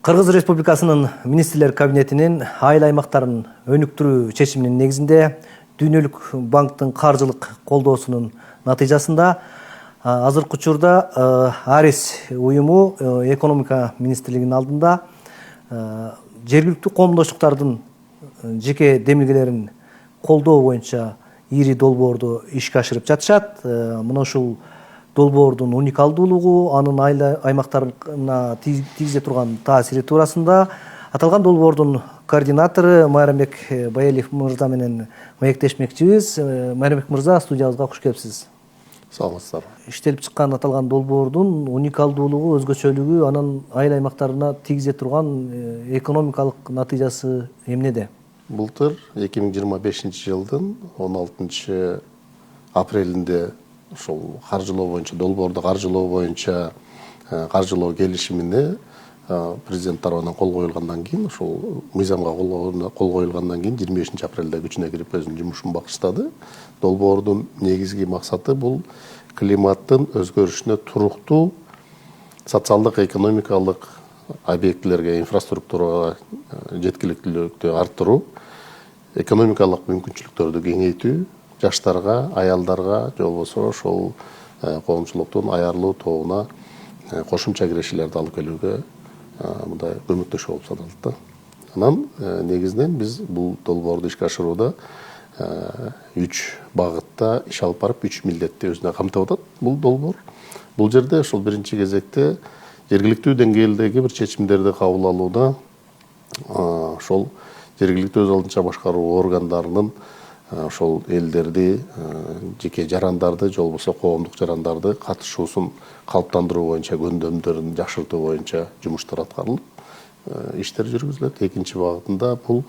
Кыргыз Республикасынын Министрлер Кабинетинин айыл аймактарын өнүктүрүү чечиминин негизинде Дүйнөлүк банктын каржылык колдоосунун натыйжасында азыркы учурда Арис уюму экономика министрлигинин алдында жергиликтүү коомдоштуктардын жеке демилгелерин колдоо боюнча ири долбоорду ишке ашырып жатышат. Мына ушул долбоордун уникалдуулугу, анын айыл аймактарына тийгизе турган таасири туурасында аталган долбоордун координатору Майрамбек Байелиев мырза менен маектешмекчибиз. Майрамбек мырза, студиябызга куш келипсиз. Саламатсыздар. Иштелип чыккан аталган долбоордун уникалдуулугу, өзгөчөлүгү, анын айыл аймактарына тийгизе турган экономикалык натыйжасы эмнеде? Былтыр 2025 жылдын 16 апрелинде ошол каржылоо боюнча, долбоорду каржылоо боюнча каржылоо келишимине президент тарабынан кол коюлгандан кийин, ошол мыйзамга кол коюлгандан кийин 25 апрелде күчүнө кирип өзүнүн жумушун баштады. Долбоордун негизги максаты бул климаттын өзгөрүшүнө туруктуу социалдык, экономикалык объектилерге, инфраструктурага жеткиликтүүлүктү арттыруу, экономикалык мүмкүнчүлүктөрдү кеңейтүү, жаштарга, аялдарга, же болбосо ошол коомчулуктун аярлуу тобуна кошумча кирешелерди алып келүүгө мындай көмөктөшүү болуп саналат да. Анан негизинен биз бул долбоорду ишке ашырууда 3 багытта иш алып барып, 3 милдетти өзүнө камтып атат бул долбоор. Бул жерде ошол биринчи кезекте жергиликтүү деңгээлдеги бир чечимдерди кабыл алууда ошол жергиликтүү өз алдынча башкаруу органдарынын ошол элдерди, жеке жарандарды, же болбосо коомдук жарандарды катышуусун калыптандыруу боюнча, көөндөмдөрүн жакшыртуу боюнча жумуштар аткарылып, иштер жүргүзүлөт. Экинчи багытында бул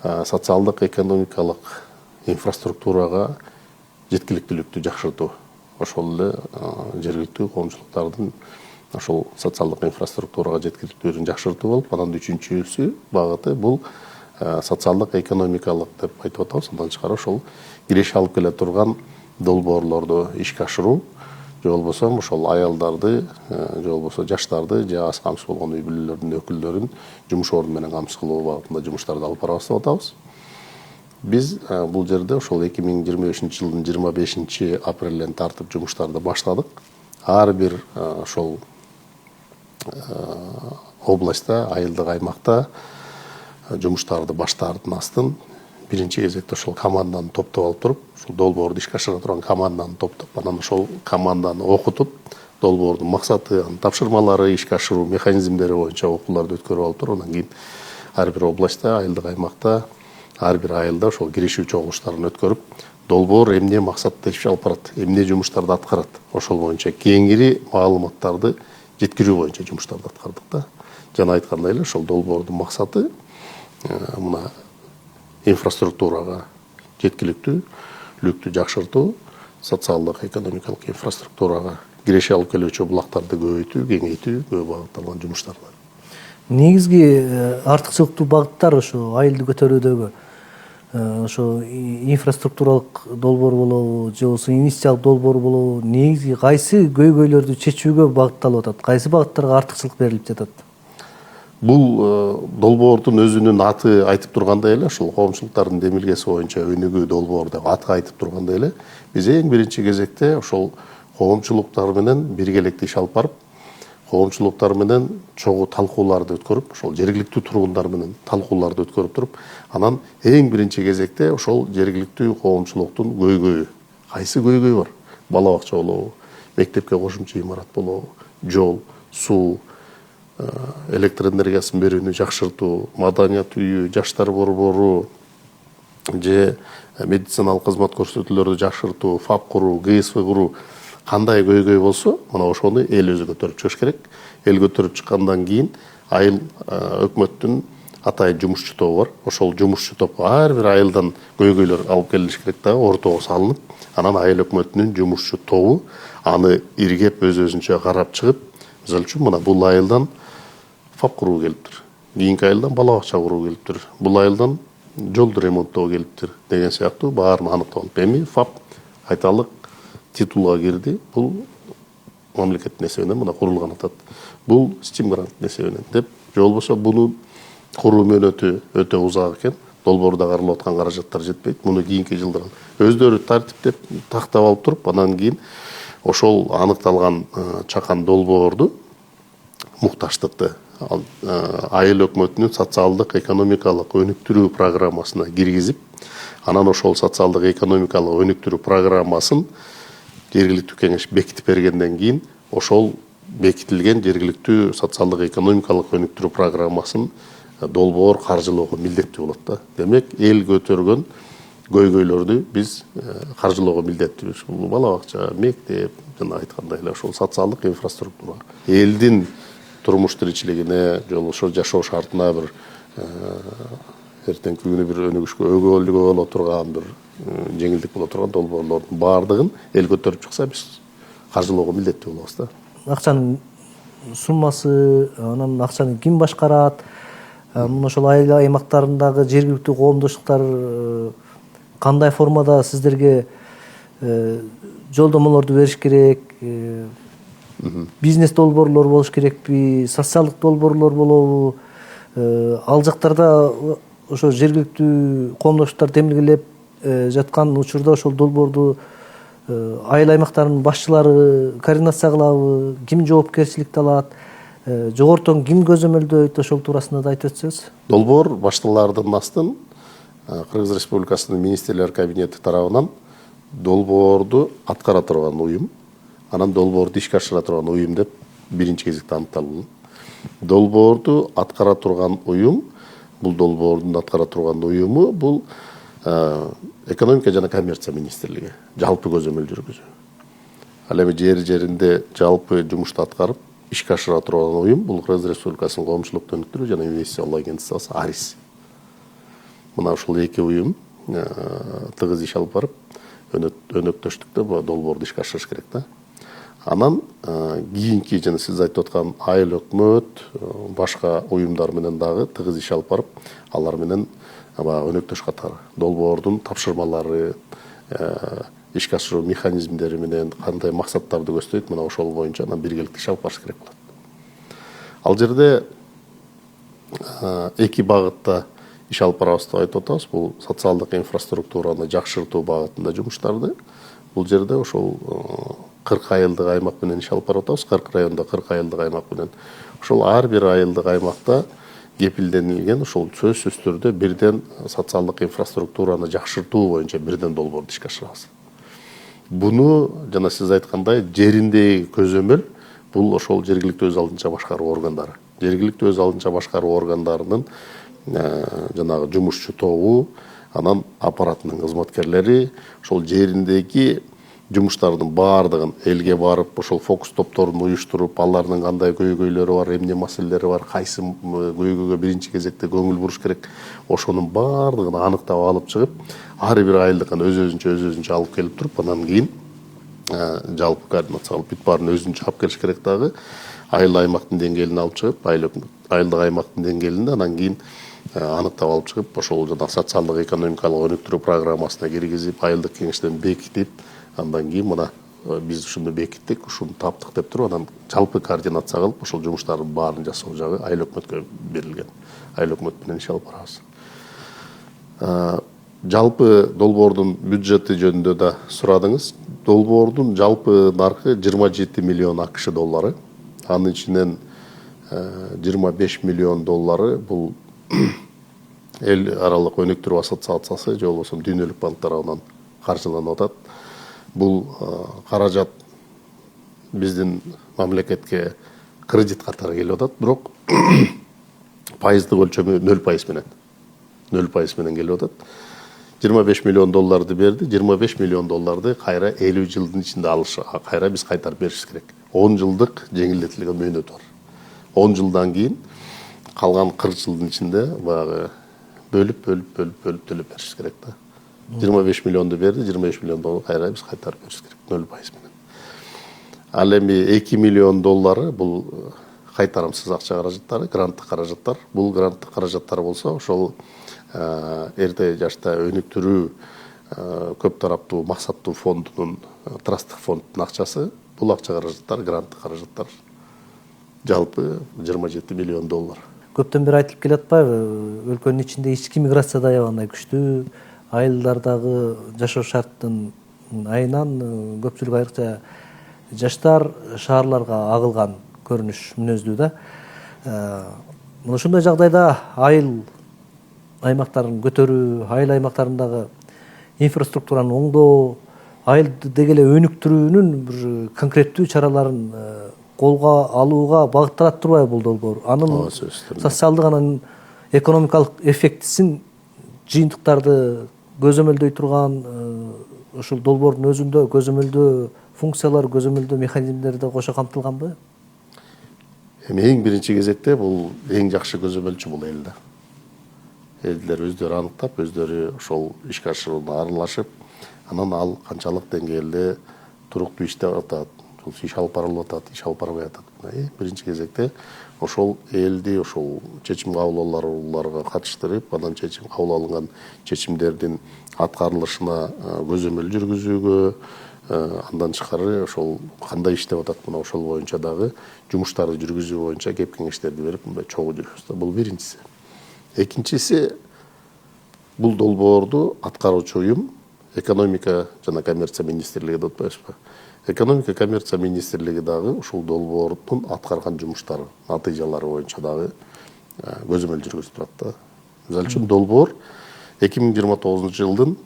социалдык, экономикалык инфраструктурага жеткиликтүүлүктү жакшыртуу. Ошол эле жергиликтүү коомчулуктардын ошол социалдык инфраструктурага жеткиликтүүлүгүн жакшыртуу болуп, анан үчүнчүсү багыты бул социалдык, экономикалык деп айтып атабыз. Андан тышкары ошол киреше алып келе турган долбоорлорду ишке ашыруу, же болбосо ошол аялдарды, же болбосо жаштарды, же аз камсыз болгон үй бүлөлөрдүн өкүлдөрүн жумуш орду менен камсыз кылуу багытында жумуштарды алып барабыз деп атабыз. Биз бул жерде ошол 2025 жылдын 25 апрелден тартып жумуштарды баштадык. Ар бир ошол областта, айылдык аймакта жумуштарды баштаардын астын биринчи кезекте ошол команданы топтоп алып туруп, ошол долбоорду ишке ашыра турган команданы топтоп, анан ошол команданы окутуп, долбоордун максаты, анын тапшырмалары, ишке ашыруу механизмдери боюнча окууларды өткөрүп алып туруп, анан кийин ар бир областта, айылдык аймакта, ар бир айылда ошол киришүү чогулуштарын өткөрүп, долбоор эмне максатта иш алып барат, эмне жумуштарды аткарат, ошол боюнча кеңири маалыматтарды жеткирүү боюнча жумуштарды аткардык да. Жана айткандай эле ошол долбоордун максаты мына инфраструктурага жеткиликтүүлүктү жакшыртуу, социалдык, экономикалык инфраструктурага киреше алып келүүчү булактарды көбөйтүү, кеңейтүүгө багытталган жумуштар. Негизги артыкчылыктуу багыттар ошо айылды көтөрүүдөгү ошо инфраструктуралык долбоор болобу, же болбосо инвестициялык долбоор болобу, негизги кайсы көйгөйлөрдү чечүүгө багытталып атат, кайсы багыттарга артыкчылык берилип жатат? Бул долбоордун өзүнүн аты айтып тургандай эле, ошол коомчулуктардын демилгеси боюнча өнүгүү долбоор деп аты айтып тургандай эле, биз эң биринчи кезекте ошол коомчулуктар менен биргеликте иш алып барып, коомчулуктар менен чогуу талкууларды өткөрүп, ошол жергиликтүү тургундар менен талкууларды өткөрүп туруп, анан эң биринчи кезекте ошол жергиликтүү коомчулуктун көйгөйү, кайсы көйгөй бар? Бала бакча болобу, мектепке кошумча имарат болобу, жол, суу, электр энергиясын берүүнү жакшыртуу, маданият үйү, жаштар борбору, же медициналык кызмат көрсөтүүлөрдү жакшыртуу, ФАП куруу, ГСВ куруу, кандай көйгөй болсо, мына ошону эл өзү көтөрүп чыгыш керек. Эл көтөрүп чыккандан кийин айыл өкмөттүн атайын жумушчу тобу бар. Ошол жумушчу топко ар бир айылдан көйгөйлөр алып келиш керек да, ортого салынып, анан айыл өкмөтүнүн жумушчу тобу аны иргеп өз-өзүнчө карап чыгып, мисалы үчүн мына бул айылдан ФАП куруу келиптир, кийинки айылдан бала бакча куруу келиптир, бул айылдан жолду ремонттоо келиптир деген сыяктуу баарын аныктап алып, эми ФАП айталык титулга кирди, бул мамлекеттин эсебинен мына курулган атат, бул стим грант эсебинен деп же болбосо бунун куруу мөөнөтү өтө узак экен, долбоордо каралып аткан каражаттар жетпейт, муну кийинки жылдары өздөрү тартиптеп тактап алып туруп, анан кийин ошол аныкталган чакан долбоорду мукташтыкты айыл өкмөтүнүн социалдык экономикалык өнүктүрүү программасына киргизип, анан ошол социалдык экономикалык өнүктүрүү программасын жергиликтүү кеңеш бекитип бергенден кийин ошол бекитилген жергиликтүү социалдык экономикалык өнүктүрүү программасын долбоор каржылоого милдеттүү болот да. Демек, эл көтөргөн көйгөйлөрдү биз каржылоого милдеттүүбүз. Бул бала бакча, мектеп, жана айткандай эле ошол социалдык инфраструктура. Элдин турмуш тиричилигине, же болбосо жашоо шартына бир эртеңки күнү бир өнүгүшкө өгөөлүгү боло турган бир жеңилдик боло турган долбоорлордун баардыгын эл көтөрүп чыкса, биз каржылоого милдеттүү болобуз да. Акчанын суммасы, анан акчаны ким башкарат? Мына ошол айыл аймактарындагы жергиликтүү коомдоштуктар кандай формада сиздерге жолдомолорду бериш керек? Бизнес долбоорлор болуш керекпи? Социалдык долбоорлор болобу? Ал жактарда ошо жергиликтүү коомдоштуктар демилгелеп жаткан учурда ошол долбоорду айыл аймактарынын башчылары координация кылабы? Ким жоопкерчиликти алат? Жогортон ким көзөмөлдөйт? Ошол туурасында да айтып өтсөңүз. Долбоор башталаардын астын Кыргыз Республикасынын министрлер кабинети тарабынан долбоорду аткара турган уюм, анан долбоорду ишке ашыра турган уюм деп биринчи кезекте аныкталган. Долбоорду аткара турган уюм, бул долбоордун аткара турган уюму бул экономика жана коммерция министрлиги жалпы көзөмөл жүргүзүү. Ал эми жеринде жалпы жумушту аткарып ишке ашыра турган уюм бул Кыргыз Республикасынын коомчулукту өнүктүрүү жана инвестициялоо агенттиги АРИС. Мына ушул эки уюм тыгыз иш алып барып, өнөктөштүктө долбоорду ишке ашырыш керек да. Анан кийинки жана сиз айтып аткан айыл өкмөт, башка уюмдар менен дагы тыгыз иш алып барып, алар менен өнөктөш катары долбоордун тапшырмалары, ишке ашыруу механизмдери менен кандай максаттарды көздөйт, мына ошол боюнча анан биргеликтүү иш алып барыш керек болот. Ал жерде эки багытта иш алып барабыз деп айтып атабыз. Бул социалдык инфраструктураны жакшыртуу багытында жумуштарды. Бул жерде ошол 40 айылдык аймак менен иш алып барып атабыз. 40 районда 40 айылдык аймак менен. Ошол ар бир айылдык аймакта кепилденилген ошол сөзсүз түрдө бирден социалдык инфраструктураны жакшыртуу боюнча бирден долбоорду ишке ашырабыз. Буну жана сиз айткандай жериндеги көзөмөл бул ошол жергиликтүү өз алдынча башкаруу органдары. Жергиликтүү өз алдынча башкаруу органдарынын жанагы жумушчу тобу, анан аппаратынын кызматкерлери ошол жериндеги жумуштардын баардыгын элге барып, ошол фокус топторун уюштуруп, алардын кандай көйгөйлөрү бар, эмне маселелери бар, кайсы көйгөйгө биринчи кезекте көңүл буруш керек, ошонун баардыгын аныктап алып чыгып, ар бир айылдыкын өзүнчө алып келип туруп, анан кийин жалпы координация кылып бүт баарын өзүнчө алып келиш керек дагы. Айыл аймактын деңгээлине алып чыгып, айылдык аймактын деңгээлинде анан кийин аныктап алып чыгып, ошол жана социалдык экономикалык өнүктүрүү программасына киргизип, айылдык кеңештен бекитип, андан кийин мына биз ушуну бекиттик, ушуну таптык деп туруп, анан жалпы координация кылып, ошол жумуштардын баарын жасоо жагы айыл өкмөткө берилген. Айыл өкмөт менен иш алып барабыз. Жалпы долбоордун бюджети жөнүндө да сурадыңыз. Долбоордун жалпы наркы 27 миллион АКШ доллары. Анын ичинен 25 миллион доллары бул эл аралык өнүктүрүү ассоциациясы же болбосо дүйнөлүк банк тарабынан каржыланып атат. Бул каражат биздин мамлекетке кредит катары келип атат, бирок пайыздык өлчөмү 0% менен. 0% менен келип атат. 25 миллион долларды берди. 25 миллион долларды кайра 50 жылдын ичинде алыш, кайра биз кайтарып беришибиз керек. 10 жылдык жеңилдетилген мөөнөт бар. 10 жылдан кийин калган 40 жылдын ичинде баягы бөлүп төлөп беришибиз керек да. 25 миллионду берди, 25 миллион доллар кайра биз кайтарып беришибиз керек 0% менен. Ал эми 2 миллион доллары бул кайтарымсыз акча каражаттары, гранттык каражаттар. Бул гранттык каражаттар болсо, ошол эрте жашта өнүктүрүү көп тараптуу максаттуу фондунун, трасттык фонддун акчасы. Бул акча каражаттар, гранттык каражаттар жалпы 27 миллион доллар. көптөн бери айтылып келатпайбы, өлкөнүн ичинде ички миграция да аябагандай күчтүү, айылдардагы жашоо шарттын айынан көпчүлүк айрыкча жаштар шаарларга агылган көрүнүш мүнөздүү да. Мына ушундай жагдайда айыл аймактарын көтөрүү, айыл аймактарындагы инфраструктураны оңдоо, айылды деги эле өнүктүрүүнүн бир конкреттүү чараларын колго алууга багытталат турбайбы бул долбоор? Анын социалдык анан экономикалык эффектисин, жыйынтыктарды көзөмөлдөй турган ушул долбоордун өзүндө көзөмөлдөө функциялар, көзөмөлдөө механизмдери да кошо камтылганбы? Эми эң биринчи кезекте бул эң жакшы көзөмөлчү бул эл да. Элдер өздөрү аныктап, өздөрү ошол ишке ашырууна аралашып, анан ал канчалык деңгээлде туруктуу иштеп атат, иш алып барылып атат, иш алып барбай атат. Биринчи кезекте ошол элди ошол чечим кабыл катыштырып, анан чечим кабыл алынган чечимдердин аткарылышына көзөмөл жүргүзүүгө, андан тышкары ошол кандай иштеп атат, мына ошол боюнча дагы жумуштарды жүргүзүү боюнча кеп кеңештерди берип, мындай чогуу жүрөбүз да. Бул биринчиси. Экинчиси, бул долбоорду аткаруучу уюм экономика жана коммерция министрлиги деп атпайбызбы? Экономика коммерция министрлиги дагы ушул долбоордун аткарган жумуштары, натыйжалары боюнча дагы көзөмөл жүргүзүп турат да. Мисалы үчүн долбоор 2029 жылдын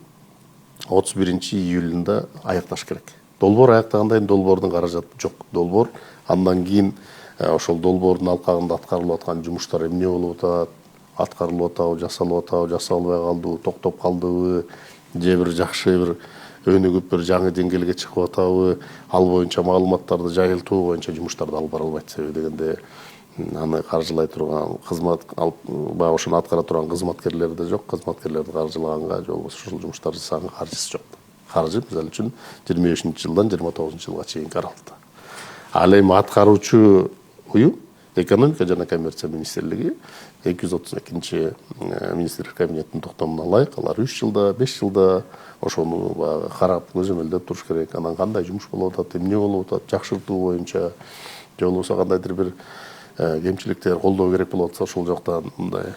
31-июлунда аякташ керек. Долбоор аяктаганда эми долбоордун каражаты жок. Долбоор андан кийин ошол долбоордун алкагында аткарылып аткан жумуштар эмне болуп атат, аткарылып атабы, жасалбай калдыбы, токтоп калдыбы, же бир жакшы бир өнүгүп бир жаңы деңгээлге чыгып атабы, ал боюнча маалыматтарды жайылтуу боюнча жумуштарды алып барылбайт. Себеби дегенде аны каржылай турган кызмат алып, баягы ошону аткара турган кызматкерлер да жок. Кызматкерлерди каржылаганга, же болбосо ушул жумуштарды жасаганга каржысы жок. Каржы мисалы үчүн 25-жылдан 29-жылга чейин каралды. Ал эми аткаруучу уюм экономика жана коммерция министрлиги 232 министрлер кабинетинин токтомуна ылайык алар 3 жылда, 5 жылда ошону баягы карап көзөмөлдөп туруш керек. Анан кандай жумуш болуп атат, эмне болуп атат, жакшыртуу боюнча, же болбосо кандайдыр бир кемчиликтер колдоо керек болуп атса, ошол жактан мындай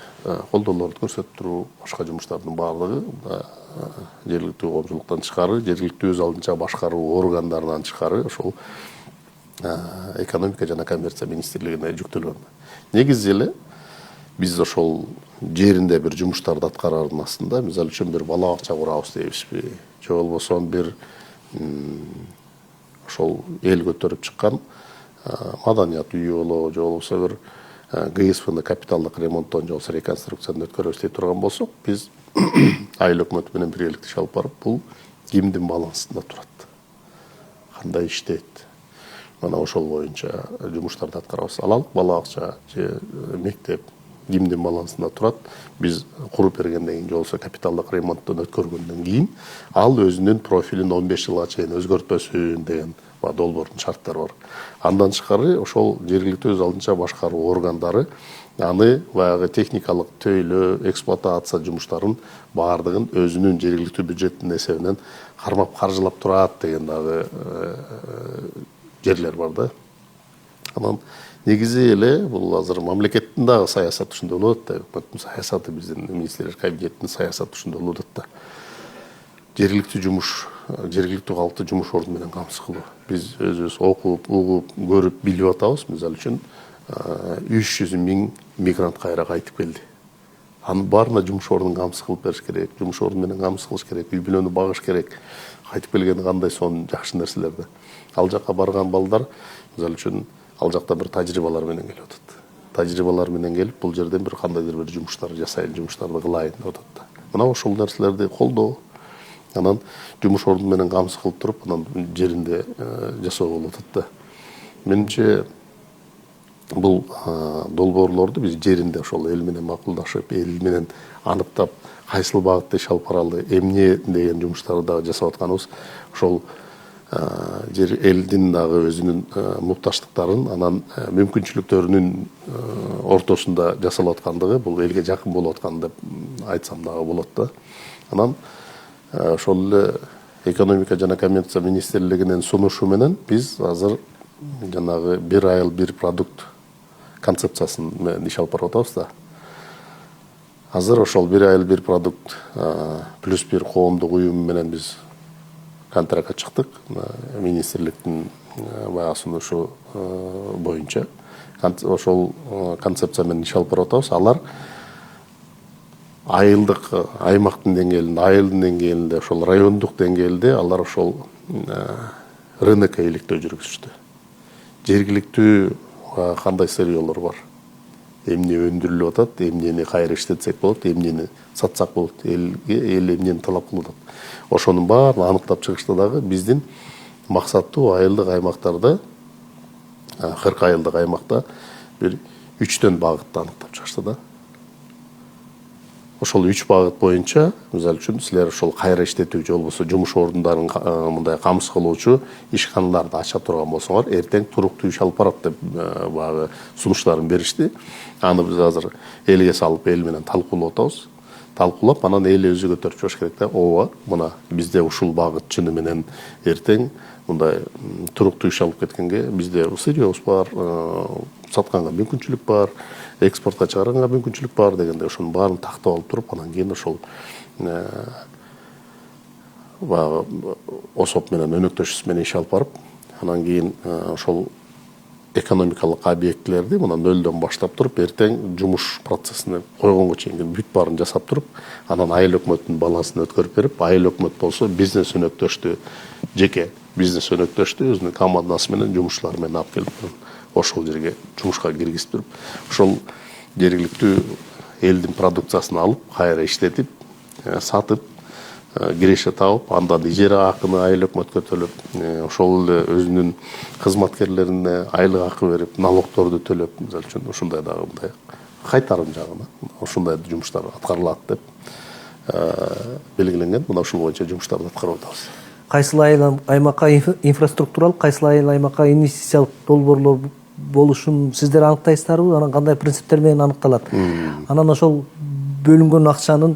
колдоолорду көрсөтүп туруу, башка жумуштардын баардыгы жергиликтүү коомчулуктан тышкары, жергиликтүү өз алдынча башкаруу органдарынан тышкары ошол экономика жана коммерция министрлигине жүктөлгөн. Негизи эле биз ошол жеринде бир жумуштарды аткараардын астында, мисалы үчүн бир бала бакча курабыз дейбизби, же болбосо бир ошол эл көтөрүп чыккан маданият үйү болобу, же болбосо бир ГСПны капиталдык ремонттон, же болбосо реконструкциядан өткөрөбүз дей турган болсок, биз айыл өкмөтү менен биргеликте иш алып барып, бул кимдин балансында турат, кандай иштейт, мына ошол боюнча жумуштарды аткарабыз. Алалык бала бакча же мектеп кимдин балансында турат, биз куруп бергенден кийин, же болбосо капиталдык ремонттон өткөргөндөн кийин ал өзүнүн профилин 15 жылга чейин өзгөртпөсүн деген долбоордун шарттары бар. Андан тышкары ошол жергиликтүү өз алдынча башкаруу органдары аны баягы техникалык төйлөө, эксплуатация жумуштарын баардыгын өзүнүн жергиликтүү бюджеттин эсебинен кармап каржылап турат деген дагы жерлер бар да. Анан негизи эле бул азыр мамлекеттин дагы саясаты ушундай болуп атат да, өкмөттүн саясаты, биздин министрлер кабинетинин саясаты ушундай болуп атат да. Жергиликтүү жумуш, жергиликтүү калкты жумуш орду менен камсыз кылуу. Биз өзүбүз окуп, угуп, көрүп, билип атабыз. Мисалы үчүн 300 миң мигрант кайра кайтып келди. Анын баарына жумуш ордун камсыз кылып бериш керек, жумуш орду менен камсыз кылыш керек, үй бүлөнү багыш керек. Кайтып келгени кандай сонун жакшы нерселерди. Ал жакка барган балдар, мисалы үчүн, ал жакта бир тажрыйбалар менен келип атат. Тажрыйбалар менен келип, бул жерден бир кандайдыр бир жумуштар жасайын, жумуштарды кылайын деп атат да. Мына ошол нерселерди колдоо, анан жумуш орду менен камсыз кылып туруп, анан жеринде жасоо болуп атат да. Менимче бул долбоорлорду биз жеринде ошол эл менен макулдашып, эл менен аныктап, кайсыл багытта иш алып баралы, эмне деген жумуштарды дагы жасап атканыбыз ошол жер элдин дагы өзүнүн мукташтыктарын, анан мүмкүнчүлүктөрүнүн ортосунда жасалып аткандыгы, бул элге жакын болуп аткан деп айтсам дагы болот да. Анан ошол эле экономика жана коммерция министрлигинин сунушу менен биз азыр жанагы бир айыл бир продукт концепциясын менен иш алып барып атабыз да. Азыр ошол бир айыл бир продукт плюс бир коомдук уюм менен биз контрактка чыктык. Министрликтин баягы сунушу боюнча ошол концепция менен иш алып барып атабыз. Алар айылдык аймактын деңгээлинде, айылдын деңгээлинде, ошол райондук деңгээлде алар ошол рынок иликтөө жүргүзүштү. Жергиликтүү кандай сырьёлор бар, эмне өндүрүлүп атат, эмнени кайра иштетсек болот, эмнени сатсак болот, элге эл эмнени талап кылып атат. Ошонун баарын аныктап чыгышта дагы биздин максаттуу айылдык аймактарда 40 айылдык аймакта бир 3төн багытты аныктап чыгышты да. Ошол 3 багыт боюнча, мисалы үчүн силер ошол кайра иштетүү же болбосо жумуш орундарын мындай камсыз кылуучу ишканаларды ача турган болсоңор, эртең туруктуу иш алып барат деп баягы сунуштарын беришти. Аны биз азыр элге салып, эл менен талкуулап атабыз. Талкуулап, анан эл өзү көтөрүп чыгыш керек да. Ооба, мына бизде ушул багыт чыны менен эртең мындай туруктуу иш алып кеткенге бизде сырьёбуз бар, сатканга мүмкүнчүлүк бар, экспортко чыгарганга мүмкүнчүлүк бар дегенде ошонун баарын тактап алып туруп, анан кийин ошол баягы осоп менен өнөктөшүбүз менен иш алып барып, анан кийин ошол экономикалык объектилерди мына нөлдөн баштап туруп, эртең жумуш процессине койгонго чейинки бүт баарын жасап туруп, анан айыл өкмөттүн балансын өткөрүп берип, айыл өкмөт болсо бизнес өнөктөштү, жеке бизнес өнөктөштү өзүнүн командасы менен жумушчулар менен алып келип ошол жерге жумушка киргизип туруп, ошол жергиликтүү элдин продукциясын алып, кайра иштетип, сатып, киреше табып, андан ижара акыны айыл өкмөткө төлөп, ошол эле өзүнүн кызматкерлерине айлык акы берип, налогторду төлөп, мисалы үчүн ушундай дагы мындай кайтарым жагына ушундай жумуштар аткарылат деп белгиленген. Мына ушул боюнча жумуштарды аткарып атабыз. Кайсыл айыл аймакка инфраструктуралык, кайсыл айыл аймакка инвестициялык долбоорлор болушун сиздер аныктайсыздарбы? Анан кандай принциптер менен аныкталат? Анан ошол бөлүнгөн акчанын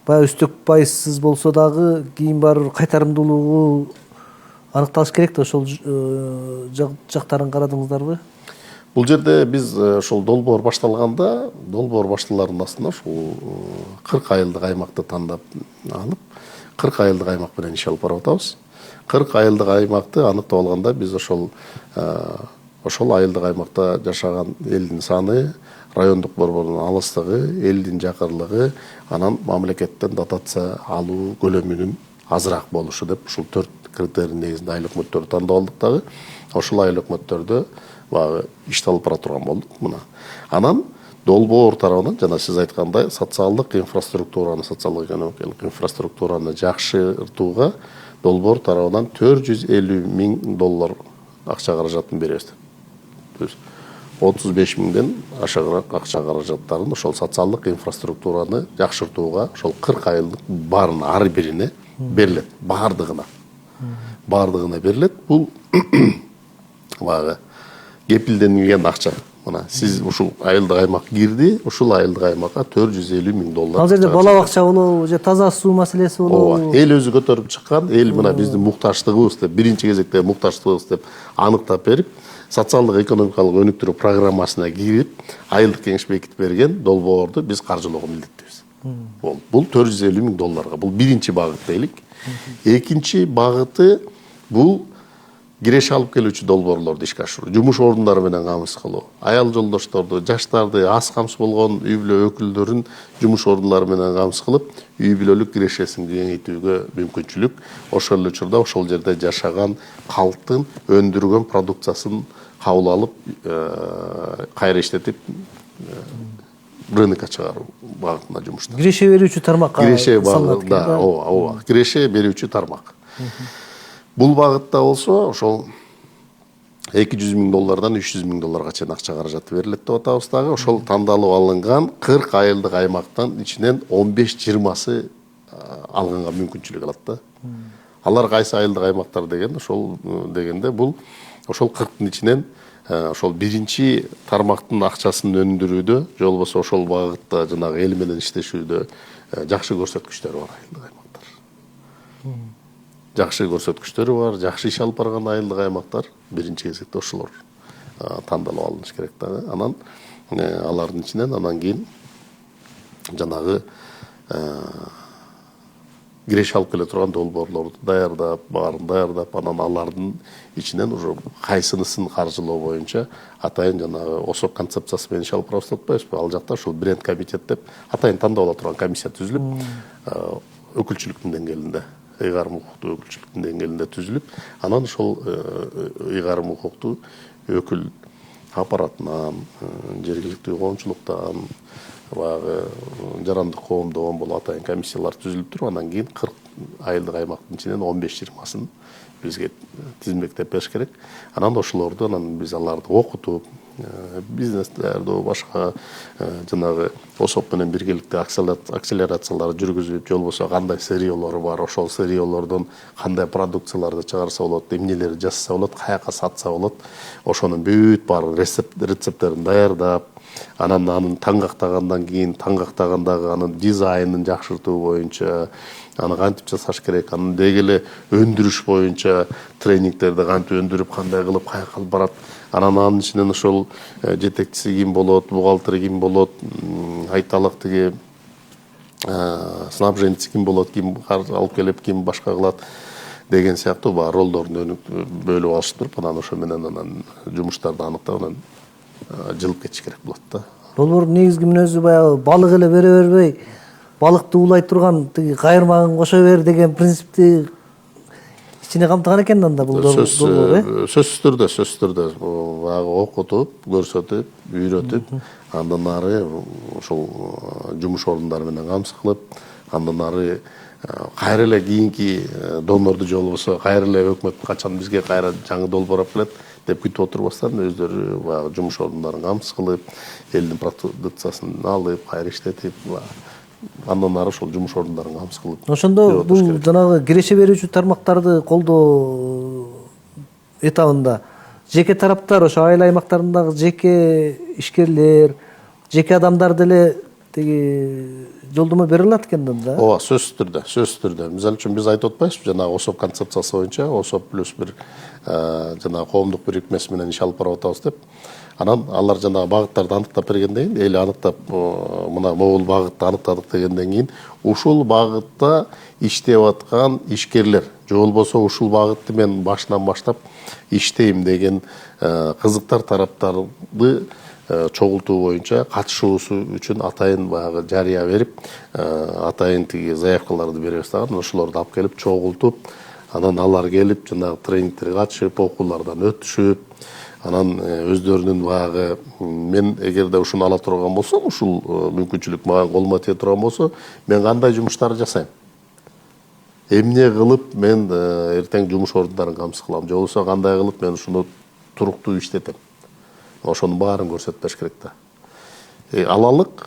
баягы үстөк пайызсыз болсо дагы кийин барып кайтарымдуулугу аныкталыш керек да, ошол жактарын карадыңыздарбы? Бул жерде биз ошол долбоор башталганда, долбоор башталарынын астында ушул 40 айылдык аймакты тандап алып, 40 айылдык аймак менен иш алып барып атабыз. 40 айылдык аймакты аныктап алганда биз ошол айылдык аймакта жашаган элдин саны, райондук борбордун алыстыгы, элдин жакырлыгы, анан мамлекеттен дотация алуу көлөмүнүн азыраак болушу деп ушул 4 критерий негизинде айыл өкмөттөрдү тандап алдык дагы. Ошол айыл өкмөттөрдө баягы ишти алып бара турган болдук мына. Анан долбоор тарабынан жана сиз айткандай социалдык инфраструктураны, социалдык экономикалык инфраструктураны жакшыртууга долбоор тарабынан $450,000 акча каражатын беребиз. 35,000ден ашыгыраак акча каражаттарын ошол социалдык инфраструктураны жакшыртууга ошол 40 айылдык баарына ар бирине берилет, баардыгына берилет. Бул баягы кепилденилген акча. Мына сиз ушул айылдык аймак кирди, ушул айылдык аймакка $450,000. Ал жерде бала бакча болобу, же таза суу маселеси болобу? Эл өзү көтөрүп чыккан, эл мына биздин муктаждыгыбыз деп, биринчи кезекте муктаждыгыбыз деп аныктап берип, социалдык экономикалык өнүктүрүү программасына кирип, айылдык кеңеш бекитип берген долбоорду биз каржылоого милдеттүүбүз. Бул $450,000. Бул биринчи багыт дейлик. Экинчи багыты бул киреше алып келүүчү долбоорлорду ишке ашыруу, жумуш орундары менен камсыз кылуу, аял жолдошторду, жаштарды, аз камсыз болгон үй бүлө өкүлдөрүн жумуш орундары менен камсыз кылып, үй бүлөлүк кирешесин кеңейтүүгө мүмкүнчүлүк, ошол эле учурда ошол жерде жашаган калктын өндүргөн продукциясын кабыл алып, кайра иштетип, рынокко чыгаруу багытында жумуштар. Киреше берүүчү тармакка. Киреше багытында, ооба, киреше берүүчү тармак. Бул багытта болсо ошол $200,000 $300,000 чейин акча каражаты берилет деп атабыз дагы. Ошол тандалып алынган 40 айылдык аймактан ичинен 15-20сы алганга мүмкүнчүлүк алат да. Алар кайсы айылдык аймактар деген ошол дегенде бул ошол 40тын ичинен ошол биринчи тармактын акчасын өндүрүүдө, же болбосо ошол багытта жанагы эл менен иштешүүдө жакшы көрсөткүчтөрү бар айылдык аймактар. Жакшы көрсөткүчтөрү бар, жакшы иш алып барган айылдык аймактар биринчи кезекте ошолор. тандалып алыныш керек дагы. Анан алардын ичинен анан кийин жанагы киреш алып келе турган долбоорлорду даярдап, баарын даярдап, анан алардын ичинен уже кайсынысын каржылоо боюнча атайын жанагы ОСОК концепциясы менен иш алып барабыз деп атпайбызбы? Ал жакта ушул бренд комитет деп атайын тандап ала турган комиссия түзүлүп, өкүлчүлүктүн деңгээлинде, ыйгарым укуктуу өкүлчүлүктүн деңгээлинде түзүлүп, анан ошол ыйгарым укуктуу өкүл аппаратынан, жергиликтүү коомчулуктан, баягы жарандык коомдон бул атайын комиссиялар түзүлүп туруп, анан кийин 40 айылдык аймактын ичинен 15-20сын бизге тизмектеп бериш керек. Анан ошолорду анан биз аларды окутуп, бизнестерди башка жанагы ОСОК менен биргеликте акселерацияларды жүргүзүп, же болбосо кандай сырьёлор бар, ошол сырьёлордон кандай продукцияларды чыгарса болот, эмнелерди жасаса болот, каяка сатса болот, ошонун бүт баарын рецепттерин даярдап, анан аны таңгактагандан кийин таңгактагандагы анын дизайнын жакшыртуу боюнча аны кантип жасаш керек, анан деги эле өндүрүш боюнча тренингтерди кантип өндүрүп, кандай кылып каяка алып барат, анан анын ичинен ошол жетекчиси ким болот, бухгалтери ким болот, айталык тиги снабженци ким болот, ким алып келип, ким башка кылат деген сыяктуу баягы ролдорун бөлүп алышып туруп, анан ошо менен анан жумуштарды аныктап, анан жылып кетиш керек болот да. Долбоордун негизги мүнөзү баягы балык эле бере бербей, балыкты уулай турган тиги кайырмагын кошо бер деген принципти ичине камтыган экен анда бул долбоор. Сөзсүз түрдө баягы окутуп, көрсөтүп, үйрөтүп, андан ары ошол жумуш орундары менен камсыз кылып, андан ары кайра эле кийинки донорду же болбосо кайра эле өкмөт качан бизге кайра жаңы долбоор алып келет деп күтүп отурбастан өздөрү баягы жумуш орундарын камсыз кылып, элдин продукциясын алып, кайра иштетип, андан ары ошол жумуш орундарын камсыз кылып. Ошондо бул жанагы киреше берүүчү тармактарды колдоо этабында жеке тараптар, ошо айыл аймактарындагы жеке ишкерлер, жеке адамдар деле тиги жолдомо бере алат экен да. Ооба, сөзсүз түрдө. Мисалы үчүн биз айтып атпайбызбы, жанагы ОСОК концепциясы боюнча ОСОК плюс бир жанагы коомдук бирикмеси менен иш алып барып атабыз деп. Анан алар жанагы багыттарды аныктап бергенден кийин, эл аныктап, мына могул багытты аныктадык дегенден кийин, ушул багытта иштеп аткан ишкерлер, же болбосо ушул багытты мен башынан баштап иштейм деген кызыктар тараптарды чогултуу боюнча катышуусу үчүн атайын баягы жарыя берип, атайын тиги заявкаларды беребиз дагы, ошолорду алып келип чогултуп, анан алар келип жанагы тренингтерге катышып, окуулардан өтүшүп, анан өздөрүнүн баягы мен эгерде ушуну ала турган болсом, ушул мүмкүнчүлүк мага колума тие турган болсо, мен кандай жумуштарды жасайм? Эмне кылып мен эртең жумуш орундарын камсыз кылам, же болбосо кандай кылып мен ушуну туруктуу иштетем? Ошонун баарын көрсөтүп бериш керек да. Алалык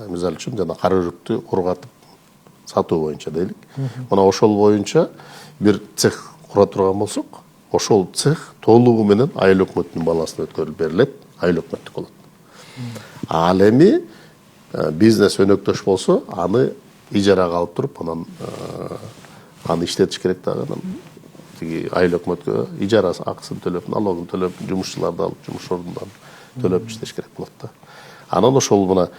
мисалы үчүн жана кара өрүктү ургатып сатуу боюнча дейлик. Мына ошол боюнча бир цех кура турган болсок, ошол цех толугу менен айыл өкмөтүнүн баласына өткөрүлүп берилет, айыл өкмөттүк болот. Ал эми бизнес өнөктөш болсо, аны ижарага алып туруп, анан аны иштетиш керек дагы, анан тиги айыл өкмөткө ижара акысын төлөп, налогун төлөп, жумушчуларды алып, жумуш орундарын төлөп иштеш керек болот да. Анан ошол мына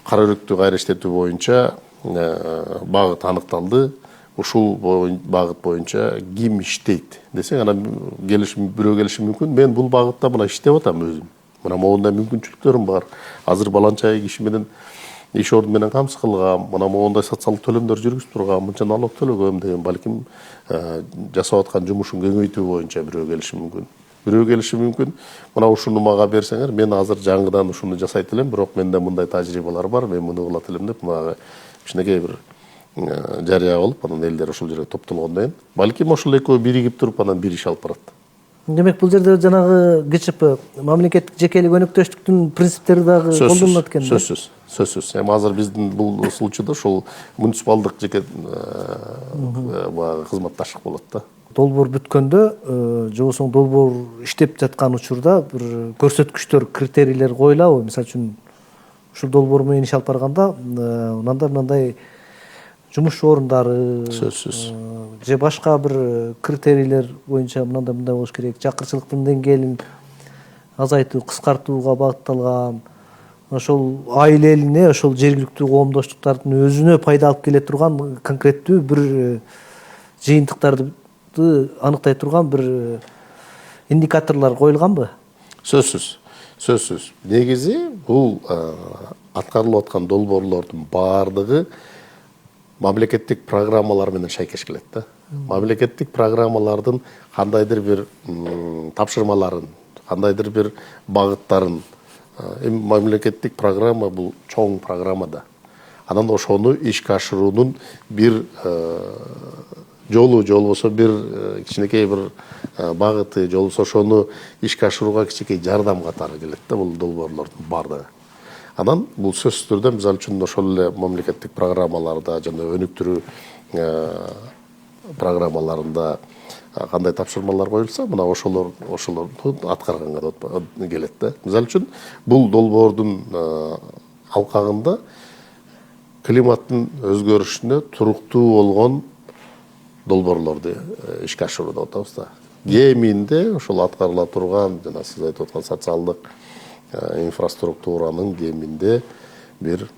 кара өрүктү кайра иштетүү боюнча багыт аныкталды. Ушул багыт боюнча ким иштейт десең, анан бирөө келиши мүмкүн. Мен бул багытта мына иштеп атам өзүм. Мына моундай мүмкүнчүлүктөрүм бар. Азыр баланча киши менен иш орду менен камсыз кылгам, мына моундай социалдык төлөмдөр жүргүзүп тургам, мынча налог төлөгөм деген балким жасап аткан жумушун кеңейтүү боюнча бирөө келиши мүмкүн. Бирөө келиши мүмкүн. Мына ушуну мага берсеңер, мен азыр жаңыдан ушуну жасайт элем, бирок менде мындай тажрыйбалар бар, мен муну кылат элем деп мага кичинекей бир жарыя болуп, анан элдер ошол жерге топтолгондон кийин, балким ошол экөө биригип туруп, анан бир иш алып барат. Демек бул жерде жанагы ГЧП, мамлекеттик жекелик өнөктөштүктүн принциптери дагы колдонулат экен. Сөзсүз. Эми азыр биздин бул случайда ошол муниципалдык жеке кызматташтык болот да. Долбоор бүткөндө, же болбосо долбоор иштеп жаткан учурда бир көрсөткүчтөр, критерийлер коюлабы? Мисалы үчүн ушул долбоор менен иш алып барганда мындай жумуш орундары сөзсүз же башка бир критерийлер боюнча мындай болуш керек, жакырчылыктын деңгээлин азайтуу, кыскартууга багытталган, ошол айлелине ошол жергиликтүү коомдоштуктардын өзүнө пайда алып келе турган конкреттүү бир жыйынтыктарды аныктай турган бир индикаторлор коюлганбы? сөзсүз негизи бул аткарылып аткан долбоорлордун баардыгы мамлекеттик программалар менен шайкеш келет да. Мамлекеттик программалардын кандайдыр бир тапшырмаларын, кандайдыр бир багыттарын, мамлекеттик программа бул чоң программа да. Анан ошону ишке ашыруунун бир жолу, же болбосо бир кичинекей бир багыты, же болбосо ошону ишке ашырууга кичинекей жардам катары келет да бул долбоорлордун баардыгы. Анан бул сөзсүз түрдө мисалы үчүн ошол эле мамлекеттик программаларда жана өнүктүрүү программаларында кандай тапшырмалар коюлса, мына ошолорду аткарганга келет да. Мисалы үчүн бул долбоордун алкагында климаттын өзгөрүшүнө туруктуу болгон долбоорлорду ишке ашыруу деп атабыз да. Кеминде ошол аткарыла турган жана сиз айтып аткан социалдык инфраструктуранын кеминде бир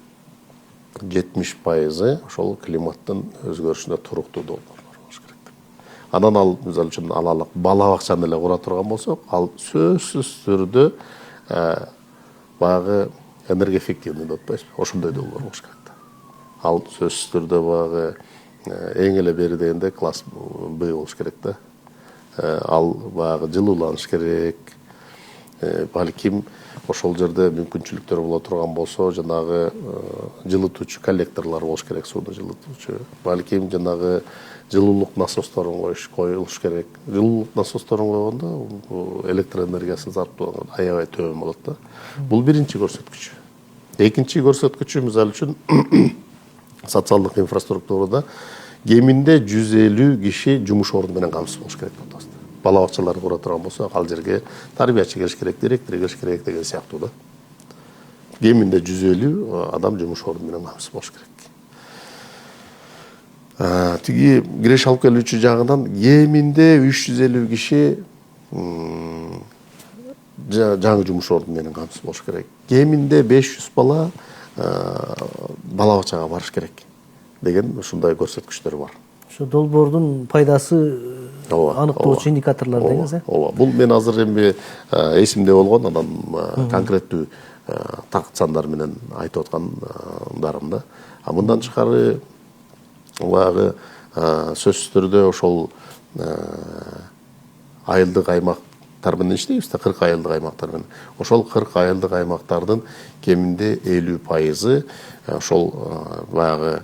70% ошол климаттын өзгөрүшүнө туруктуу долбоорлор болуш керек. Анан ал мисалы үчүн алалык бала бакчаны эле кура турган болсок, ал сөзсүз түрдө багы энергоэффективный деп атпайбызбы? Ошондой долбоор болуш керек. Ал сөзсүз түрдө багы эң эле бери дегенде класс Б болуш керек да. Ал багы жылууланыш керек. Балким ошол жерде мүмкүнчүлүктөр боло турган болсо, жанагы жылытуучу коллекторлор болуш керек, сууну жылытуучу. Балким жанагы жылуулук насосторун коюлуш керек. Жылуулук насосторун койгондо электр энергиясын зарплаты аябай төмөн болот да. Бул биринчи көрсөткүч. Экинчи көрсөткүчү мисалы үчүн социалдык инфраструктурада кеминде 150 киши жумуш орду менен камсыз болуш керек деп атабыз. Бала бакчаларды кура турган болсо, ал жерге тарбиячы келиш керек, директор келиш керек деген сыяктуу да. Кеминде 150 адам жумуш орду менен камсыз болуш керек. Тиги киреш алып келүүчү жагынан кеминде 350 киши жаңы жумуш орду менен камсыз болуш керек. Кеминде 500 бала бала бакчага барыш керек деген ушундай көрсөткүчтөр бар. Ошо долбоордун пайдасы аныктоочу индикаторлор деңиз, э? Ооба. Бул мен азыр эми эсимде болгон, анан конкреттүү такт сандар менен айтып аткандарым да. Мындан тышкары багы сөзсүз түрдө ошол айылдык аймактар менен иштейбиз да, 40 айылдык аймактар менен. Ошол 40 айылдык аймактардын кеминде 50% ошол багы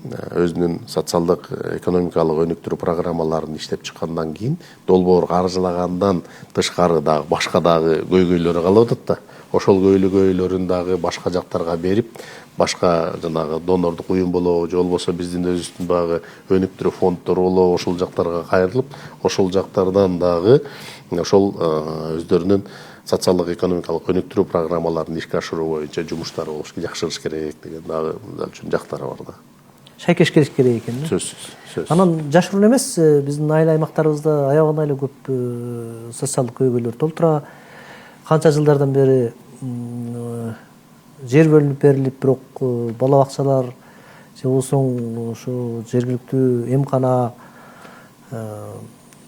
өзүнүн социалдык экономикалык өнүктүрүү программаларын иштеп чыккандан кийин долбоор каржылагандан тышкары дагы башка дагы көйгөйлөрү калып атат да. Ошол көйгөйлөрүн дагы башка жактарга берип, башка жанагы донордук уюм болобу, же болбосо биздин өзүбүздүн багы өнүктүрүү фонддору болобу, ошол жактарга кайрылып, ошол жактардан дагы ошол өздөрүнүн социалдык экономикалык өнүктүрүү программаларын ишке ашыруу боюнча жумуштары болуш керек, жакшырыш керек деген дагы мисалы үчүн жактары бар да. Шайкеш келиш керек экен да. Сөзсүз. Анан жашыруун эмес, биздин айыл аймактарыбызда аябаган эле көп социалдык көйгөйлөр толтура. Канча жылдардан бери жер бөлүнүп берилип, бирок бала бакчалар же болбосо ошо жергиликтүү эмкана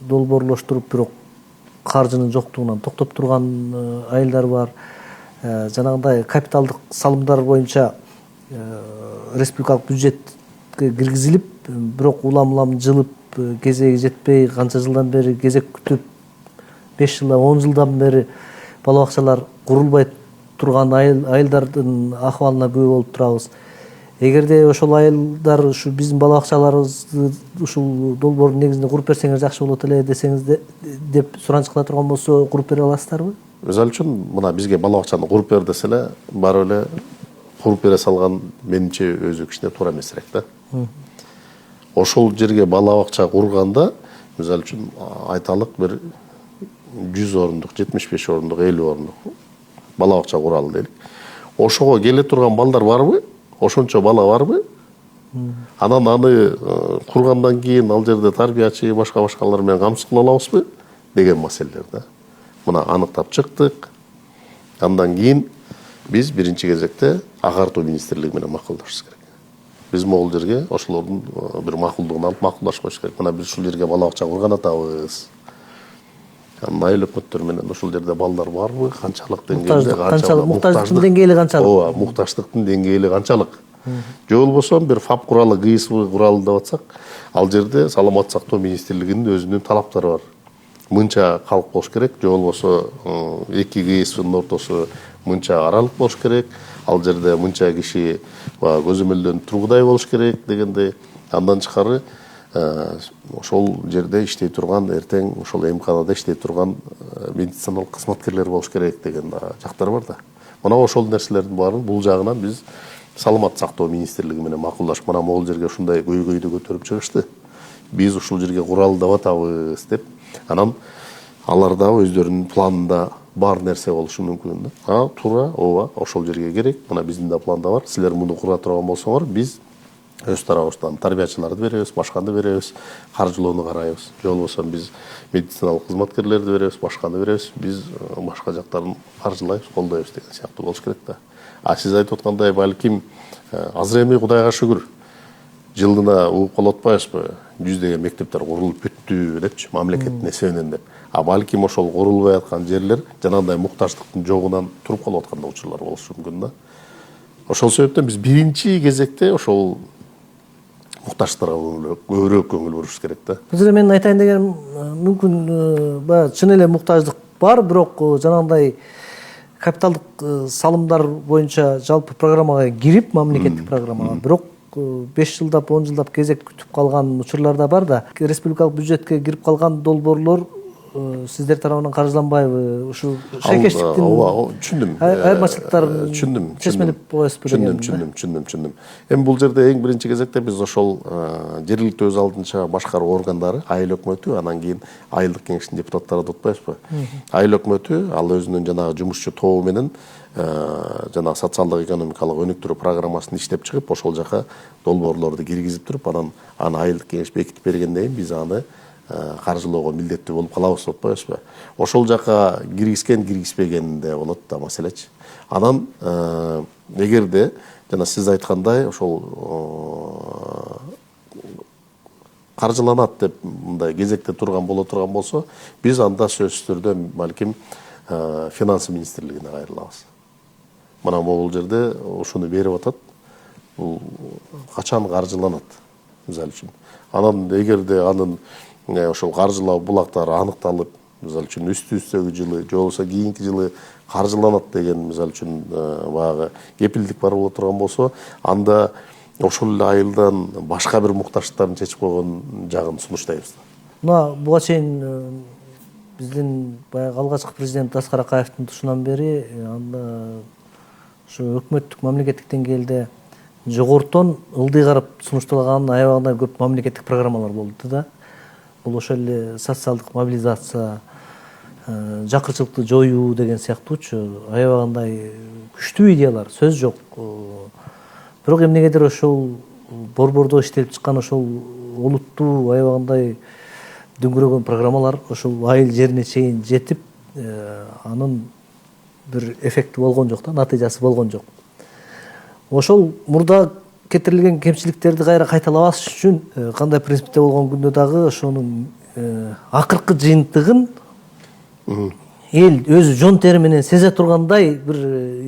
долбоорлоштуруп, бирок каржынын жоктугунан токтоп турган айылдар бар. Жанагындай капиталдык салымдар боюнча республикалык бюджетке киргизилип, бирок улам жылып, кезеги жетпей, канча жылдан бери кезек күтүп, 5 жылдан 10 жылдан бери бала бакчалар курулбай турган айылдардын акыбалына күбө болуп турабыз. Эгерде ошол айылдар ушу биздин бала бакчаларыбызды ушул долбоордун негизинде куруп берсеңер жакшы болот эле десеңиз деп суранчы кыла турган болсо, куруп бере аласыздарбы? Мисалы үчүн мына бизге бала бакчаны куруп бер десе эле, барып эле куруп бере салган менимче өзү кичине туура эмесирээк да. Ошол жерге бала бакча курганда, мисалы үчүн айталык бир 100 орундук, 75 орундук, 50 орундук бала бакча куралы дейли. Ошого келе турган балдар барбы? Ошончо бала барбы? Анан аны кургандан кийин ал жерде тарбиячы башкалар менен камсыз кыла алабызбы деген маселелер да. Мына аныктап чыктык. Андан кийин биз биринчи кезекте агартуу министрлиги менен макулдашыбыз керек. Биз могул жерге ошолордун бир макулдугун алып макулдашып коюш керек. Мына биз ушул жерге бала бакча курган атабыз. Айыл өкмөттөр менен ошол жерде балдар барбы, канчалык деңгээлде, муктаждыктын деңгээли канчалык? Ооба, муктаждыктын деңгээли канчалык? Же болбосо бир ФАП куралы, ГСВ куралы деп атсак, ал жерде саламат сактоо министрлигинин өзүнүн талаптары бар. Мынча калк болуш керек, же болбосо эки ГСВнын ортосу мынча аралык болуш керек, ал жерде мынча киши көзөмөлдөнүп тургудай болуш керек дегендей. Андан тышкары ошол жерде иштей турган, эртең ошол эмканада иштей турган медициналык кызматкерлер болуш керек деген жактар бар да. Мына ошол нерселердин баарын бул жагынан биз саламат сактоо министрлиги менен макулдашып, мына могул жерге ушундай көйгөйдү көтөрүп чыгышты. Биз ушул жерге куралдап атабыз деп, анан алар да өздөрүнүн планында бар нерсе болушу мүмкүн да. Туура, ооба, ошол жерге керек. Мына биздин да планда бар. Силер муну кура турган болсоңор, биз өз тарабыбыздан тарбиячыларды беребиз, башканы беребиз, каржылоону карайбыз. Же болбосо биз медициналык кызматкерлерди беребиз, башканы беребиз, биз башка жактарын каржылайбыз, колдойбуз деген сыяктуу болуш керек да. Сиз айтып аткандай, балким азыр эми Кудайга шүгүр жылына угуп калып атпайбызбы, жүздөгөн мектептер курулуп бүттү депчи, мамлекеттин эсебинен деп. Балким ошол курулбай аткан жерлер жанагындай муктаждыктын жогунан туруп калып аткан учурлар болушу мүмкүн да. Ошол себептен биз биринчи кезекте ошол муктаждыктарга көбүрөөк көңүл бурушубуз керек да. Бизде мен айтайын деген мүмкүн баягы чын эле муктаждык бар, бирок жанагындай капиталдык салымдар боюнча жалпы программага кирип, мамлекеттик программага, бирок 5 жылдап, 10 жылдап кезек күтүп калган учурлар да бар да. Республикалык бюджетке кирип калган долбоорлор сиздер тарабынан каржыланбайбы? Ушу шайкештиктин түшүндүм. Айырмачылыктарын чечмелеп коесузбу деген. Түшүндүм. Эми бул жерде эң биринчи кезекте биз ошол жергиликтүү өз алдынча башкаруу органдары, айыл өкмөтү, анан кийин айылдык кеңештин депутаттары деп атпайбызбы? Айыл өкмөтү ал өзүнүн жанагы жумушчу тобу менен жана социалдык экономикалык өнүктүрүү программасын иштеп чыгып, ошол жака долбоорлорду киргизип туруп, анан айылдык кеңеш бекитип бергенден кийин биз аны каржылоого милдеттүү болуп калабыз деп атпайбызбы? Ошол жака киргизген, киргизбегенде болот да маселечи. Анан эгерде жана сиз айткандай ошол каржыланат деп мындай кезекте турган боло турган болсо, биз анда сөзсүз түрдө балким финансы министрлигине кайрылабыз. Мына могул жерде ушуну берип атат. Бул качан каржыланат мисалы үчүн. Анан эгерде анын ошол каржылоо булактары аныкталып, мисалы үчүн үстүбүздөгү жылы, же болбосо кийинки жылы каржыланат деген мисалы үчүн баягы кепилдик бар боло турган болсо, анда ошол эле айылдан башка бир муктаждыктарын чечип койгон жагын сунуштайбыз. Мына буга чейин биздин баягы алгачкы президент Аскар Акаевдин тушунан бери анда ушу өкмөттүк мамлекеттик деңгээлде жогорутон ылдый карап сунушталган аябагандай көп мамлекеттик программалар болду да. Бул ошол эле социалдык мобилизация, жакырчылыкты жоюу деген сыяктуучу аябагандай күчтүү идеялар, сөз жок. Бирок эмнегедир ошол борбордо иштелип чыккан ошол олуттуу аябагандай дөңгөрөгөн программалар ошол айыл жерине чейин жетип, анын бир эффекти болгон жок да, натыйжасы болгон жок. Ошол мурда кетирилген кемчиликтерди кайра кайталабаш үчүн кандай принципте болгон күндө дагы ошонун акыркы жыйынтыгын эл өзү жон тери менен сезе тургандай бир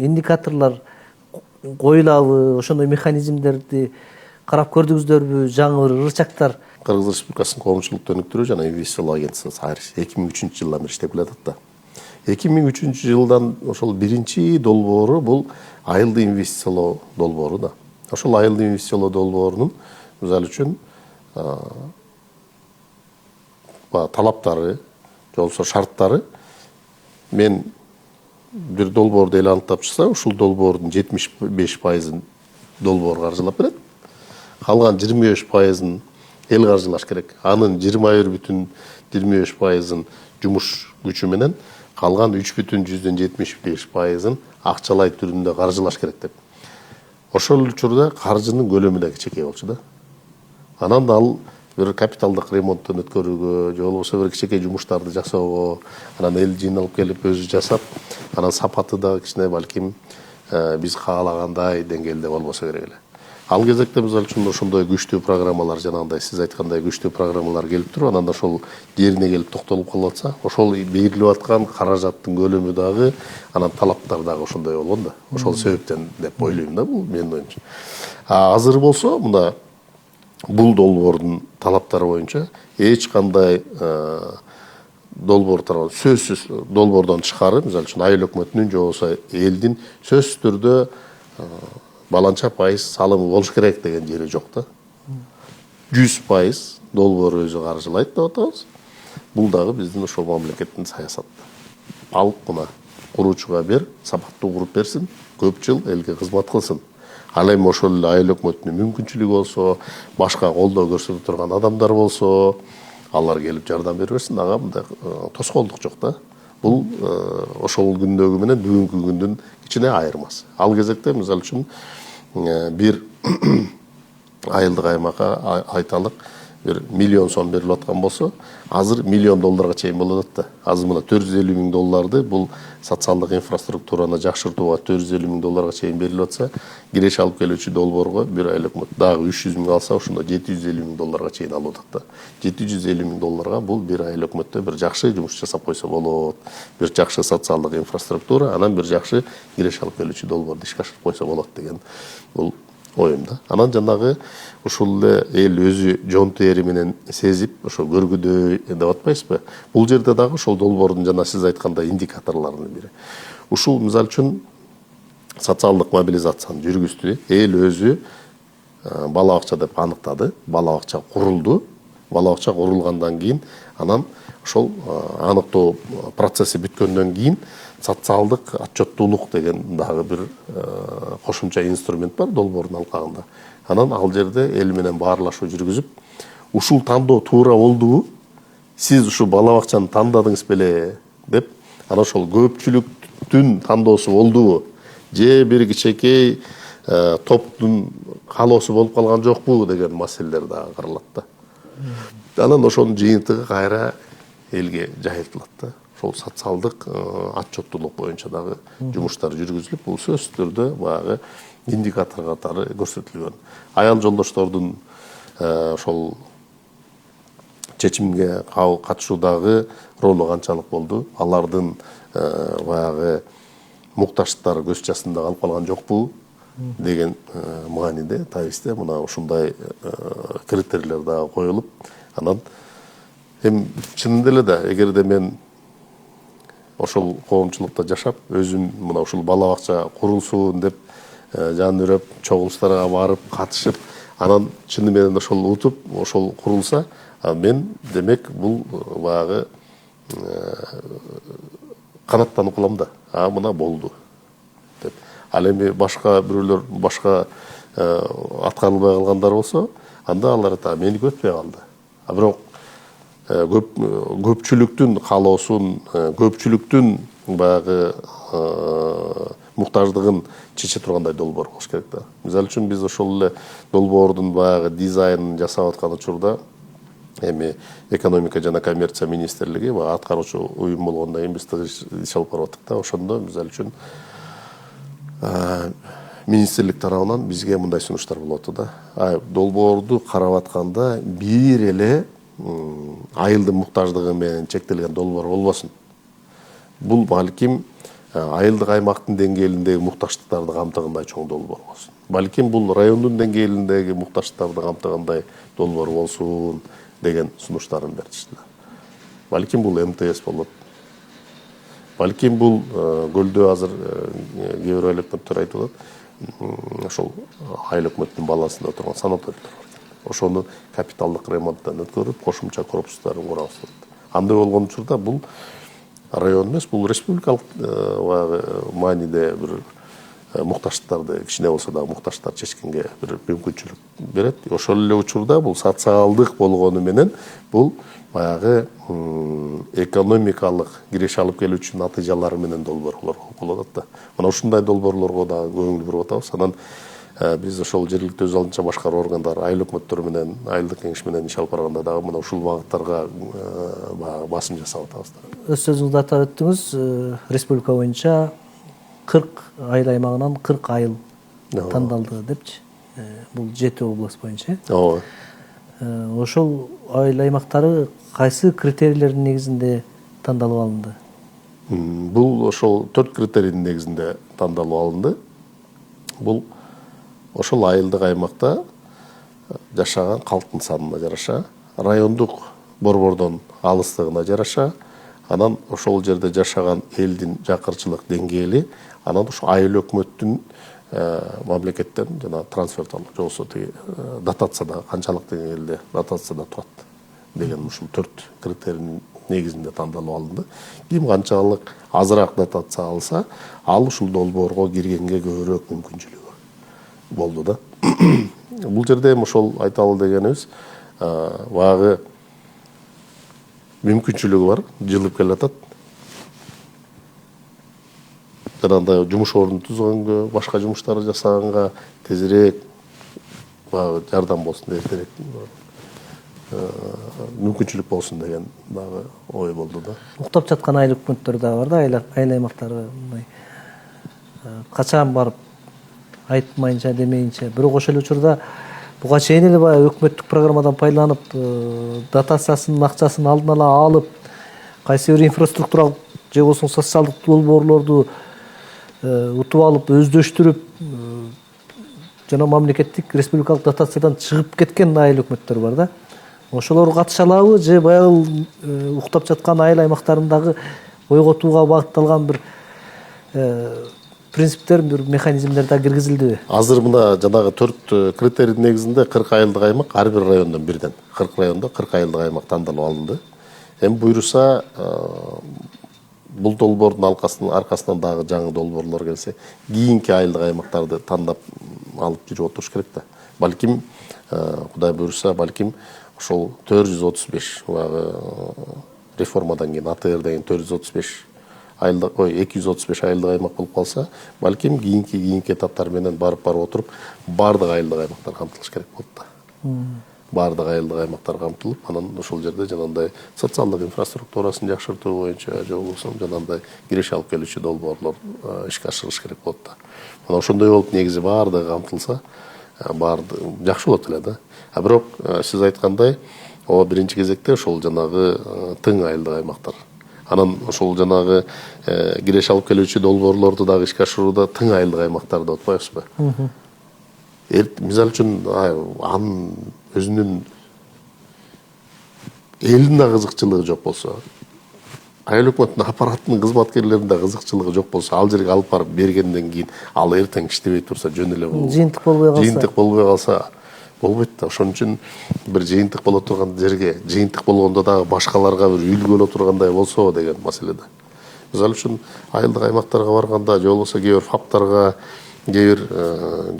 индикаторлор коюлабы, ошондой механизмдерди карап көрдүңүздөрбү, жаңы бир ырчактар? Кыргыз Республикасынын коомчулукту өнүктүрүү жана инвестициялоо агенттиги 2003 жылдан бери иштеп келатат да. 2003 жылдан ошол биринчи долбоору бул айылды инвестициялоо долбоору да. Ошол айылды инвестициялоо долбоорунун мисалы үчүн талаптары, же болбосо шарттары мен бир долбоорду эле аныктап чыкса, ушул долбоордун 75%-ын долбоор каржылап берет. Калган 25%-ын эл каржылаш керек. Анын 21,25%-ын жумуш күчү менен, калган 3,75%-ын акчалай түрүндө каржылаш керек деп. ошол учурда каржынын көлөмү да кичинекей болчу да. Анан ал bir капиталдык ремонттон өткөрүүгө же болбосо bir кичинекей жумуштарды жасоого, анан эл жыйналып келип өзү жасап, анан сапаты да кичине балким биз каалагандай деңгээлде болбосо керек эле. Ал кезекте мисалы үчүн ошондой күчтүү программалар, жанагындай сиз айткандай күчтүү программалар келип туруп, анан ошол жерине келип токтолуп калып атса, ошол берилип аткан каражаттын көлөмү дагы, анан талаптар дагы ошондой болгон да. Ошол себептен деп ойлойм да, бул менин оюмча. Азыр болсо мына бул долбоордун талаптары боюнча эч кандай долбоор тарабы сөзсүз долбоордон тышкары, мисалы үчүн айыл өкмөтүнүн же болбосо элдин сөзсүз түрдө баланча пайыз салымы болуш керек деген жери жок да. 100% долбоор өзү каржылайт деп атабыз. Бул дагы биздин ошол мамлекеттин саясаты. Ал мына куруучуга бер, сапаттуу куруп берсин, көп жыл элге кызмат кылсын. Ал эми ошол эле айыл өкмөтүнүн мүмкүнчүлүгү болсо, башка колдоо көрсөтө турган адамдар болсо, алар келип жардам бере берсин, ага мындай тоскоолдук жок да. Бул ошол күндөгү менен бүгүнкү күндүн кичине айырмасы. Ал кезекте мисалы үчүн бир айылдык аймакка айталык bir milyon сом берилип аткан болсо, азыр $1 миллион чейин болуп атат да. Азыр мына $450,000 бул социалдык инфраструктураны жакшыртууга $450,000 чейин берилип атса, киреш алып келүүчү долбоорго бир айыл өкмөт дагы 300,000 алса, ошондо $750,000 чейин алып атат да. $750,000 бул бир айыл өкмөттө бир жакшы жумуш жасап койсо болот. Бир жакшы социалдык инфраструктура, анан бир жакшы киреш алып келүүчү долбоорду ишке ашырып койсо болот деген бул оюмда. Анан жанагы ушул эле эл өзү жон тери менен сезип, ошо көргүдөй деп атпайсызбы? Бул жерде дагы ошол долбоордун жана сиз айткандай индикаторлорунун бири. Ушул мисалы үчүн социалдык мобилизацияны жүргүздү. Эл өзү бала бакча деп аныктады. Бала бакча курулду. Бала бакча курулгандан кийин анан ошол аныктоо процесси бүткөндөн кийин социалдык отчеттуулук деген дагы бир кошумча инструмент бар долбоордун алкагында. Анан ал жерде эл менен баарлашуу жүргүзүп, ушул тандоо туура болдубу? Сиз ушу бала бакчаны тандадыңыз беле деп, анан ошол көпчүлүктүн тандоосу болдубу? Же бир кичинекей топтун каалоосу болуп калган жокпу деген маселелер дагы каралат да. Анан ошонун жыйынтыгы кайра элге жайылтылат да. Ошол социалдык отчеттуулук боюнча дагы жумуштар жүргүзүлүп, бул сөзсүз түрдө баягы индикатор катары көрсөтүлгөн. Аял жолдоштордун ошол чечимге катышуудагы ролу канчалык болду? Алардын баягы мукташтыктары көз жасында калып калган жокпу деген мааниде, табисте мына ушундай критерийлер дагы коюлуп, анан эми чынында эле да, эгерде мен ошол коомчулукта жашап, өзүм мына ушул бала бакча курулсун деп жан үрөп, чогулуштарга барып, катышып, анан чыны менен ошол утуп, ошол курулса, мен демек бул баягы канаттанып калам да. Мына болду деп. Ал эми башка бирөөлөр, башка аткарылбай калгандар болсо, анда алар айтат, меники өтпөй калды. Бирок көпчүлүктүн каалоосун, көпчүлүктүн баягы муктаждыгын чече тургандай долбоор болуш керек да. Мисалы үчүн биз ошол эле долбоордун баягы дизайнын жасап аткан учурда эми экономика жана коммерция министрлиги баягы аткаруучу уюм болгондон кийин биз тыгыз иш алып барып аттык да. Ошондо мисалы үчүн министрлик тарабынан бизге мындай сунуштар болуп атты да. Долбоорду карап атканда бир эле айылдын муктаждыгы менен чектелген долбоор болбосун. Бул балким айылдык аймактын деңгээлиндеги мукташтыктарды камтыгандай чоң долбоор болсун. Балким бул райондун деңгээлиндеги мукташтыктарды камтыгандай долбоор болсун деген сунуштарын беришти. Балким бул МТС болот. Балким бул көлдө азыр кээ бир айыл өкмөттөр айтып атат, ошол айыл өкмөттүн балансында турган санаторийлер бар. Ошону капиталдык ремонттан өткөрүп, кошумча корпустарын курабыз деп. Андай болгон учурда бул район эмес, бул республикалык мааниде бир мукташтыктарды кичине болсо дагы мукташтар чечкенге бир мүмкүнчүлүк берет. Ошол эле учурда бул социалдык болгону менен бул баягы экономикалык киреш алып келүүчү натыйжалары менен долбоорлор болуп калат да. Мына ушундай долбоорлорго дагы көңүл буруп атабыз. Анан биз ошол жергиликтүү өз алдынча башкаруу органдары, айыл өкмөттөрү менен, айылдык кеңеш менен иш алып барганда дагы мына ушул багыттарга басым жасап атабыз. Өз сөзүңүздө атап өттүңүз, республика боюнча 40 айыл аймагынан 40 айыл тандалды депчи. Бул 7 область боюнча. Ооба. Ошол айыл аймактары кайсы критерийлердин негизинде тандалып алынды? Бул ошол 4 критерийдин негизинде тандалып алынды. Бул ошол айылдык аймакта жашаган калктын санына жараша, райондук борбордон алыстыгына жараша, анан ошол жерде жашаган элдин жакырчылык деңгээли, анан ошо айыл өкмөттүн мамлекеттен жана трансферт алып, же болбосо тиги дотацияда канчалык деңгээлде дотацияда турат деген ушул 4 критерийдин негизинде тандалып алынды. Ким канчалык азыраак дотация алса, ал ушул долбоорго киргенге көбүрөөк мүмкүнчүлүгү болду да. Бул жерде эми ошол айталы дегенибиз, багы мүмкүнчүлүгү бар, жылып келатат. Жанагындай жумуш ордун түзгөнгө, башка жумуштарды жасаганга тезирээк багы жардам болсун, эртерээк мүмкүнчүлүк болсун деген дагы ой болду да. Уктап жаткан айыл өкмөттөр да бар да, айыл аймактары мындай качан барып айтмайынча демейинче. Бирок ошол учурда буга чейин эле баягы өкмөттүк программадан пайдаланып, дотациясынын акчасын алдын ала алып, кайсы бир инфраструктуралык же болбосо социалдык долбоорлорду утуп алып, өздөштүрүп, жана мамлекеттик республикалык дотациядан чыгып кеткен айыл өкмөттөр бар да. Ошолор катыша алабы же баягы уктап жаткан айыл аймактарындагы ойготууга багытталган бир принциптер, бир механизмдер да киргизилдиби? Азыр мына жанагы 4 критерийдин негизинде 40 айылдык аймак, ар бир райондон бирден 40 райондо 40 айылдык аймак тандалып алынды. Эми буйруса бул долбоордун аркасынан дагы жаңы долбоорлор келсе, кийинки айылдык аймактарды тандап алып жүрүп отуруш керек да. Балким Кудай буйруса, балким ошол 435 баягы реформадан кийин АТРден 435 айылдык, 235 айылдык аймак болуп калса, балким кийинки этаптар менен барып отуруп, бардык айылдык аймактар камтылыш керек болот да. Бардык айылдык аймактар камтылып, анан ошол жерде жанагындай социалдык инфраструктурасын жакшыртуу боюнча, же болбосо жанагындай киреше алып келүүчү долбоорлор ишке ашырыш керек болот да. Мына ошондой болуп негизи бардыгы камтылса, жакшы болот эле да. Бирок сиз айткандай, биринчи кезекте ошол жанагы тың айылдык аймактар. Анан ошол жанагы киреше алып келүүчү долбоорлорду дагы ишке ашырууда тың айылдык аймактарды отпайбызбы? Мисалы үчүн анын өзүнүн элдин да кызыкчылыгы жок болсо, айыл өкмөттүн аппаратынын кызматкерлеринин да кызыкчылыгы жок болсо, ал жерге алып барып бергенден кийин ал эртең иштебей турса жөн эле бул. Жыйынтык болбой калса болбойт да. Ошон үчүн бир жыйынтык боло турган жерге, жыйынтык болгондо дагы башкаларга бир үлгү боло тургандай болсо деген маселе да. Мисалы үчүн айылдык аймактарга барганда, же болбосо кээ бир фаптарга, кээ бир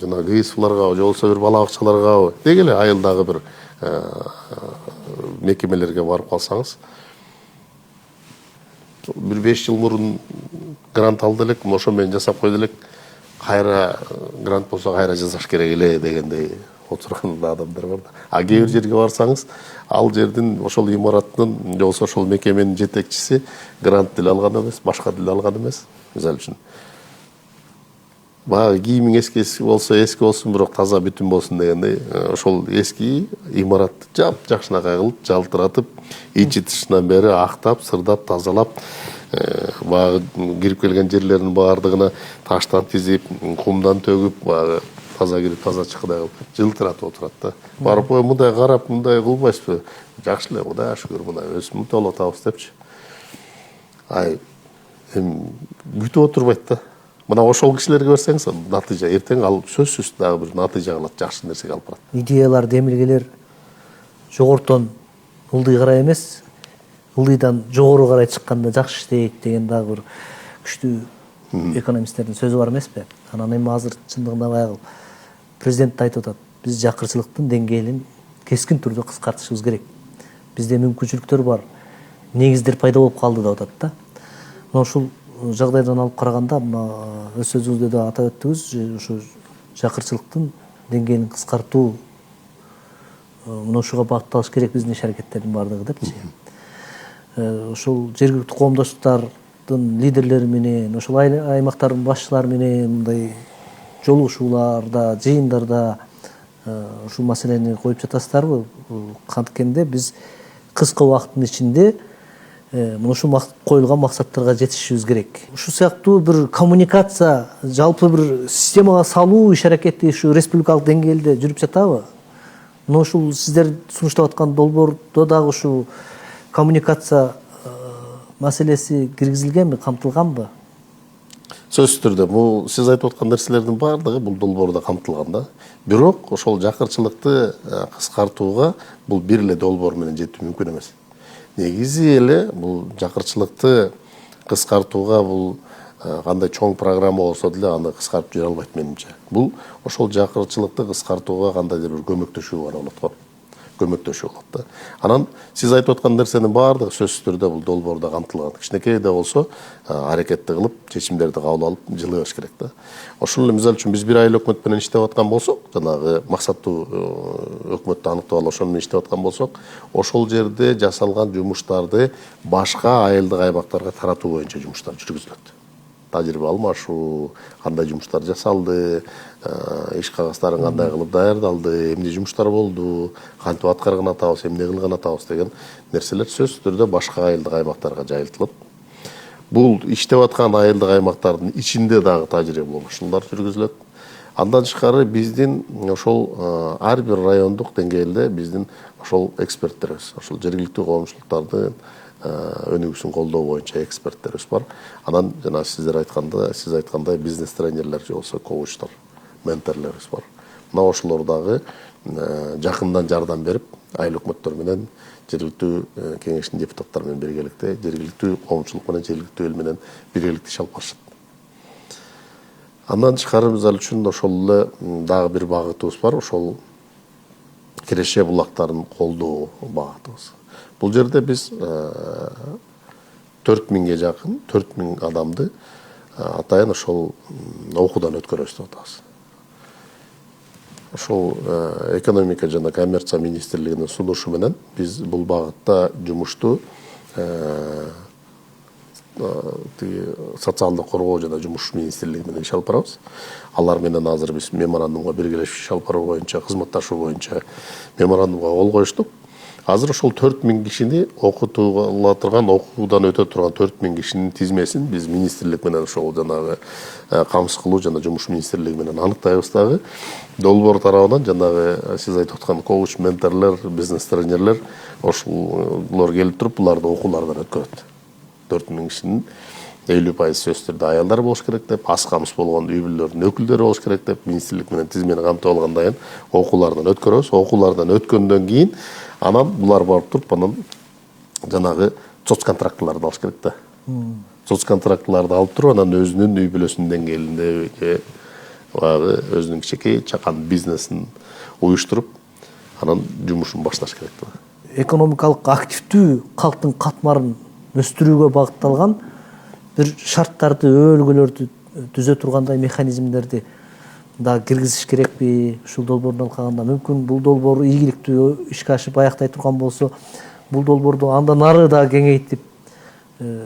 жана ГСФларга, же болбосо бир бала бакчаларга, деги эле айылдагы бир мекемелерге барып калсаңыз, бир 5 жыл мурун грант алды элек, ошо менен жасап койду элек, кайра грант болсо кайра жасаш керек эле дегендей отурган адамдар бар да. Кээ бир жерге барсаңыз, ал жердин ошол имараттын, же болбосо ошол мекеменин жетекчиси грант деле алган эмес, башка деле алган эмес. Мисалы үчүн баягы кийимиң эски болсун, бирок таза бүтүн болсун дегендей, ошол эски имаратты жакшынакай кылып, жалтыратып, ичи тышынан бери актап, сырдап, тазалап, баягы кирип келген жерлеринин баардыгына таштан тизип, кумдан төгүп, баягы таза кирип, таза чыккыдай кылып, жылтыратып отурат да. Барып, мындай карап, мындай кылбайсызбы? Жакшы эле, Кудайга шүгүр, мына өсүп толуп атабыз депчи. Эми күтүп отурбайт да. Мына ошол кишилерге берсеңиз, натыйжа эртең ал сөзсүз дагы бир натыйжа кылат, жакшы нерсеге алып барат. Идеялар, демилгелер жогортон ылдый карай эмес, ылдыйдан жогору карай чыкканда жакшы иштейт деген дагы бир күчтүү экономисттердин сөзү бар эмеспи? Анан эми азыр чындыгында баягы президент да айтып атат, биз жакырчылыктын деңгээлин кескин түрдө кыскартышыбыз керек. Бизде мүмкүнчүлүктөр бар, негиздер пайда болуп калды деп атат да. Мына ушул жагдайдан алып караганда, мына өз сөзүңүздө да атап өттүңүз, ушу жакырчылыктын деңгээлин кыскартуу мына ушуга багытталыш керек биздин иш аракеттердин баардыгы депчи. Ошол жергиликтүү коомдоштуктардын лидерлери менен, ошол аймактардын башчылары менен мындай жолугушууларда, жыйындарда ушул маселени коюп жатасыздарбы? Канткенде биз кыска убакыттын ичинде мына ушул коюлган максаттарга жетишибиз керек. Ушул сыяктуу бир коммуникация, жалпы бир системага салуу иш аракети ушу республикалык деңгээлде жүрүп жатабы? Мына ушул сиздер сунуштап аткан долбоордо дагы ушул коммуникация маселеси киргизилгенби, камтылганбы? Сөзсүз түрдө бул сиз айтып аткан нерселердин баардыгы бул долбоордо камтылган да. Бирок ошол жакырчылыкты кыскартууга бул бир эле долбоор менен жетүү мүмкүн эмес. Негизи эле бул жакырчылыкты кыскартууга бул кандай чоң программа болсо деле аны кыскартып жүрө албайт менимче. Бул ошол жакырчылыкты кыскартууга кандайдыр бир көмөктөшүү бар болот го. Көмөктөшүү болот да. Анан сиз айтып аткан нерсенин баардыгы сөзсүз түрдө бул долбоордо камтылган. Кичинекей да болсо аракетти кылып, чечимдерди кабыл алып жылыбаш керек да. Ошол эле мисалы үчүн биз бир айыл өкмөт менен иштеп аткан болсок, жанагы максаттуу өкмөттү аныктап алып ошол менен иштеп аткан болсок, ошол жерде жасалган жумуштарды башка айылдык аймактарга таратуу боюнча жумуштар жүргүзүлөт. Тажрыйба алмашуу, кандай жумуштар жасалды, иш кагаздарын кандай кылып даярдалды, эмне жумуштар болду, кантип аткарган атабыз, эмне кылган атабыз деген нерселер сөзсүз түрдө башка айылдык аймактарга жайылтылып, бул иштеп аткан айылдык аймактардын ичинде дагы тажрыйба алмашуулар жүргүзүлөт. Андан тышкары биздин ошол ар бир райондук деңгээлде биздин ошол эксперттерибиз, ошол жергиликтүү коомчулуктардын өнүгүүсүн колдоо боюнча эксперттерибиз бар. Анан жана сиз айткандай бизнес тренерлер же болсо коучтар, менторлорубуз бар. Мына ошолор дагы жакындан жардам берип, айыл өкмөттөр менен, жергиликтүү кеңештин депутаттары менен биргеликте, жергиликтүү коомчулук менен, жергиликтүү эл менен биргеликте иш алып барышат. Андан тышкары мисалы үчүн ошол эле дагы бир багытыбыз бар, ошол киреше булактарын колдоо багытыбыз. Бул жерде биз 4000ге жакын, 4000 адамды атайын ошол окуудан өткөрөбүз деп атабыз. Ошол экономика жана коммерция министрлигинин сунушу менен биз бул багытта жумушту социалдык коргоо жана жумуш министрлиги менен иш алып барабыз. Алар менен азыр биз меморандумга биргелешип иш алып баруу боюнча, кызматташуу боюнча меморандумга кол коюштук. Азыр ошол 4000 кишини окутула турган, окуудан өтө турган 4000 кишинин тизмесин биз министрлик менен ошол жанагы камсыз кылуу жана жумуш министрлиги менен аныктайбыз дагы. Долбоор тарабынан жанагы сиз айтып аткан коуч, менторлор, бизнес тренерлер ошолор келип туруп буларды окуулардан өткөрөт. 4000 кишинин 50% сөзсүз түрдө аялдар болуш керек деп, аз камсыз болгон үй бүлөлөрдүн өкүлдөрү болуш керек деп, министрлик менен тизмени камтып алгандан кийин окуулардан өткөрөбүз. Окуулардан өткөндөн кийин анан булар барып туруп анан жанагы соцконтрактыларды алыш керек да. Соцконтрактыларды алып туруп анан өзүнүн үй бүлөсүнүн деңгээлинде баягы өзүнүн кичинекей чакан бизнесин уюштуруп анан жумушун башташ керек да. Экономикалык активдүү калктын катмарын өстүрүүгө багытталган бир шарттарды, өбөлгөлөрдү түзө тургандай механизмдерди да киргизиш керекпи? Ушул долбоордун алкагында мүмкүн бул долбоор ийгиликтүү ишке ашып аяктай турган болсо, бул долбоорду андан ары да кеңейтип,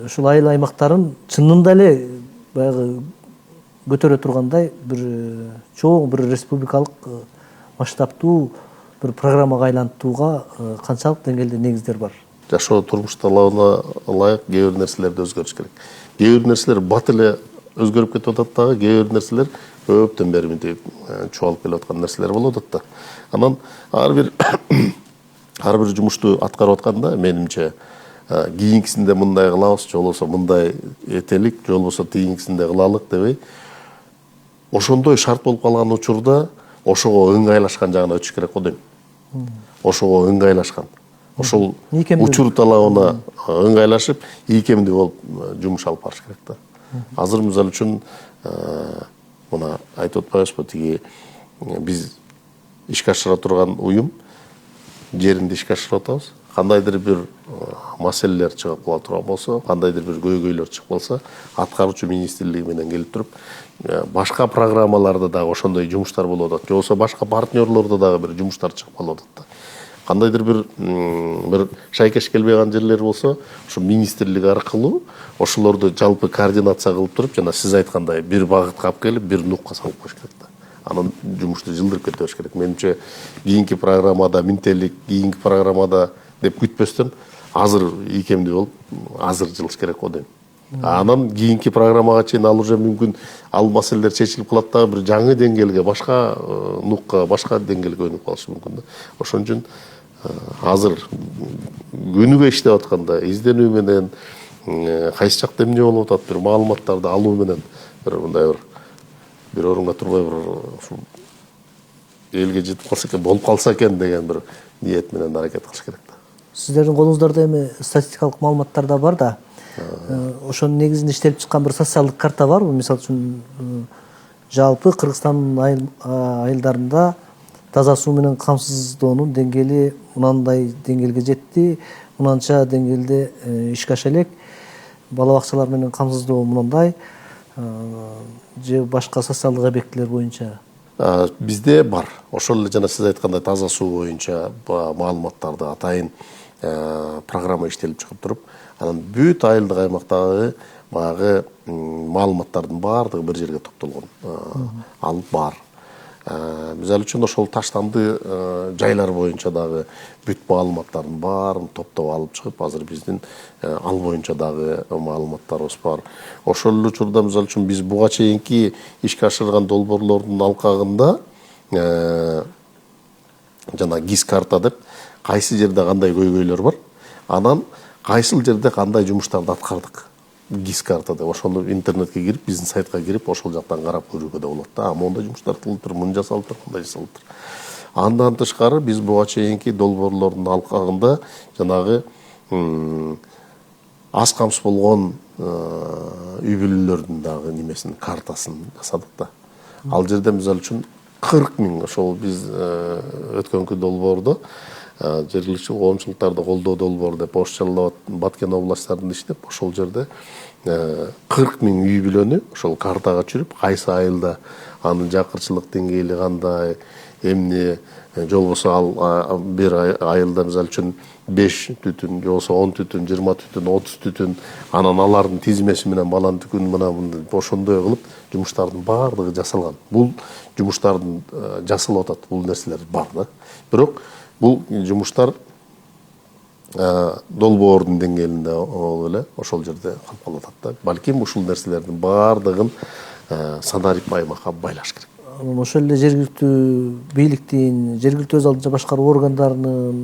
ушул айыл аймактарын чынында эле баягы көтөрө тургандай бир чоң бир республикалык масштабтуу бир программага айлантууга канчалык деңгээлде негиздер бар? Жашоо турмуш талабына ылайык кээ бир нерселерди өзгөртүш керек. Кээ бир нерселер бат эле өзгөрүп кетип атат дагы, кээ бир нерселер көптөн бери мынтип чуалып келип аткан нерселер болуп атат да. Анан ар бир жумушту аткарып атканда менимче кийинкисинде мындай кылабыз, же болбосо мындай этелик, же болбосо тийинкисинде кылалык дебей, ошондой шарт болуп калган учурда ошого ыңгайлашкан жагына өтүш керек го дейм. Ошого ыңгайлашкан. Ошол учур талабына ыңгайлашып, ийкемдүү болуп жумуш алып барыш керек да. Азыр мисалы үчүн мына айтып атпайбызбы, тиги биз ишке ашыра турган уюм жеринде ишке ашырып атабыз. кандайдыр бир маселелер чыгып кала турган болсо, кандайдыр бир көйгөйлөр чыгып калса, аткаруучу министрлиги менен келип туруп, башка программаларда дагы ошондой жумуштар болуп атат, же болбосо башка партнерлордо дагы бир жумуштар чыгып калып атат да. Кандайдыр бир шайкеш келбей калган жерлер болсо, ошо министрлик аркылуу ошолорду жалпы координация кылып туруп, жана сиз айткандай бир багытка алып келип, бир нукка салып коюш керек да. Анан жумушту жылдырып кете бериш керек. Менимче кийинки программада минтелик, кийинки программада деп күтпөстөн азыр ийкемдүү болуп, азыр жылыш керек го дейм. Анан кийинки программага чейин ал уже мүмкүн ал маселелер чечилип калат дагы бир жаңы деңгээлге, башка нукка, башка деңгээлге өнүп калышы мүмкүн да. Ошон үчүн азыр күнүгө иштеп атканда изденүү менен кайсы жакта эмне болуп атат бир маалыматтарды алуу менен бир мындай бир орунга турбай бир элге жетип калса экен, болуп калса экен деген бир ниет менен аракет кылыш керек да. Сиздердин колуңуздарда эми статистикалык маалыматтар да бар да. Ошонун негизинде иштелип чыккан бир социалдык карта барбы? Мисалы үчүн жалпы Кыргызстан айылдарында таза суу менен камсыздоонун деңгээли мынандай деңгээлге жетти, мынанча деңгээлде ишке аша элек, бала бакчалар менен камсыздоо мындай, же башка социалдык объектилер боюнча? Бизде бар. Ошол эле жана сиз айткандай таза суу боюнча маалыматтарды атайын программа иштелип чыгып туруп, анан бүт айылдык аймактагы баягы маалыматтардын баардыгы бир жерге топтолгон. Ал бар. Мисалы үчүн ошол таштанды жайлар боюнча дагы бүт маалыматтардын баарын топтоп алып чыгып, азыр биздин ал боюнча дагы маалыматтарыбыз бар. Ошол эле учурда мисалы үчүн биз буга чейинки ишке ашырган долбоорлордун алкагында жана ГИС карта деп кайсы жерде кандай көйгөйлөр бар, анан кайсыл жерде кандай жумуштарды аткардык. ГИС карта деп ошону интернетке кирип, биздин сайтка кирип, ошол жактан карап көрүүгө да болот да. Мондай жумуштар кылылыптыр, муну жасалыптыр, мындай жасалыптыр. Андан тышкары биз буга чейинки долбоорлордун алкагында жанагы аз камсыз болгон үй бүлөлөрдүн дагы немесин, картасын жасадык да. Ал жерде мисалы үчүн 40 000 ошол биз өткөнкү долбоордо жергиликтүү коомчулуктарды колдоо долбоору деп Ош Жалал Абад, Баткен областарында иштеп, ошол жерде 40 000 үй бүлөнү ошол картага түшүрүп, кайсы айылда анын жакырчылык деңгээли кандай, эмне, же болбосо ал бир айылда мисалы үчүн 5 түтүн, же болбосо 10 түтүн, 20 түтүн, 30 түтүн, анан алардын тизмеси менен балан түкүн мына ошондой кылып жумуштардын баардыгы жасалган. Бул жумуштардын жасалып атат, бул нерселер бар да. Бирок бул жумуштар долбоордун деңгээлинде болуп эле ошол жерде камтылып атат да. Балким ушул нерселердин баардыгын санарип аймакка байлаш керек. Ошол эле жергиликтүү бийликтин, жергиликтүү өз алдынча башкаруу органдарынын,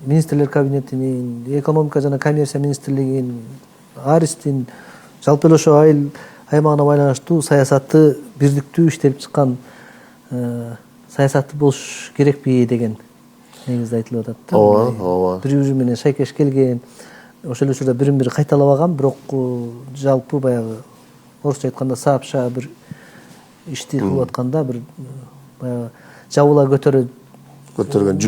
министрлер кабинетинин, экономика жана коммерция министрлигинин, Аристин, жалпы эле ошо айыл аймагына байланыштуу саясаты бирдиктүү иштелип чыккан саясаты болуш керекпи деген негизде айтылып атат да. Ооба. Бири менен шайкеш келген, ошол эле учурда бирин бири кайталабаган, бирок жалпы баягы орусча айтканда сообща бир ишти кылып атканда бир баягы жабыла көтөргөн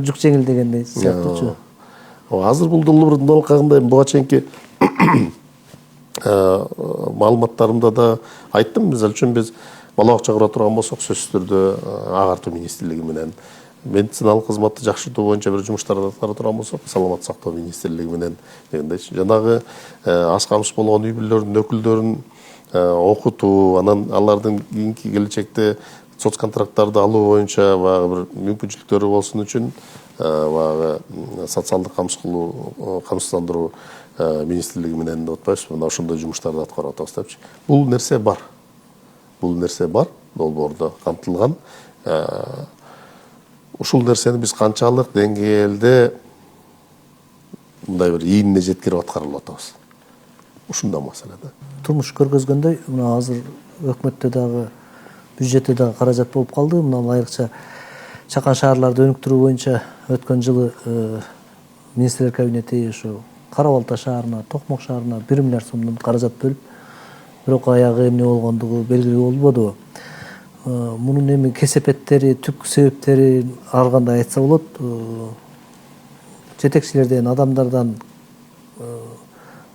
жүк жеңил дегендей сыяктуучу. Азыр бул долбоордун алкагында буга чейинки маалыматтарымда да айттым. Мисалы үчүн биз бала бакча кура турган болсок, сөзсүз түрдө агартуу министрлиги менен, медициналык кызматты жакшыртуу боюнча бир жумуштарды аткара турган болсок, саламаттык сактоо министрлиги менен дегендейчи. Жанагы аз камсыз болгон үй бүлөлөрдүн өкүлдөрүн окутуу, анан алардын кийинки келечекте соцконтракттарды алуу боюнча баягы бир мүмкүнчүлүктөрү болсун үчүн баягы социалдык камсыздандыруу министрлиги менен деп атпайбызбы, мына ошондой жумуштарды аткарып атабыз депчи. Бул нерсе бар. Бул нерсе бар, долбоордо камтылган. Ушул нерсени биз канчалык деңгээлде мындай бир ийинине жеткирип аткарып атабыз. Ушундай маселе да. Турмуш көргөзгөндөй, мына азыр өкмөттө дагы, бюджетте дагы каражат болуп калды. Мына айрыкча чакан шаарларды өнүктүрүү боюнча өткөн жылы министрлер кабинети ушу Кара Балта шаарына, Токмок шаарына 1 миллиард сомдон каражат бөлүп, бирок аягы эмне болгондугу белгилүү болбоду. Мунун эми кесепеттери, түпкү себептери ар кандай айтса болот. жетекчилерден, адамдардан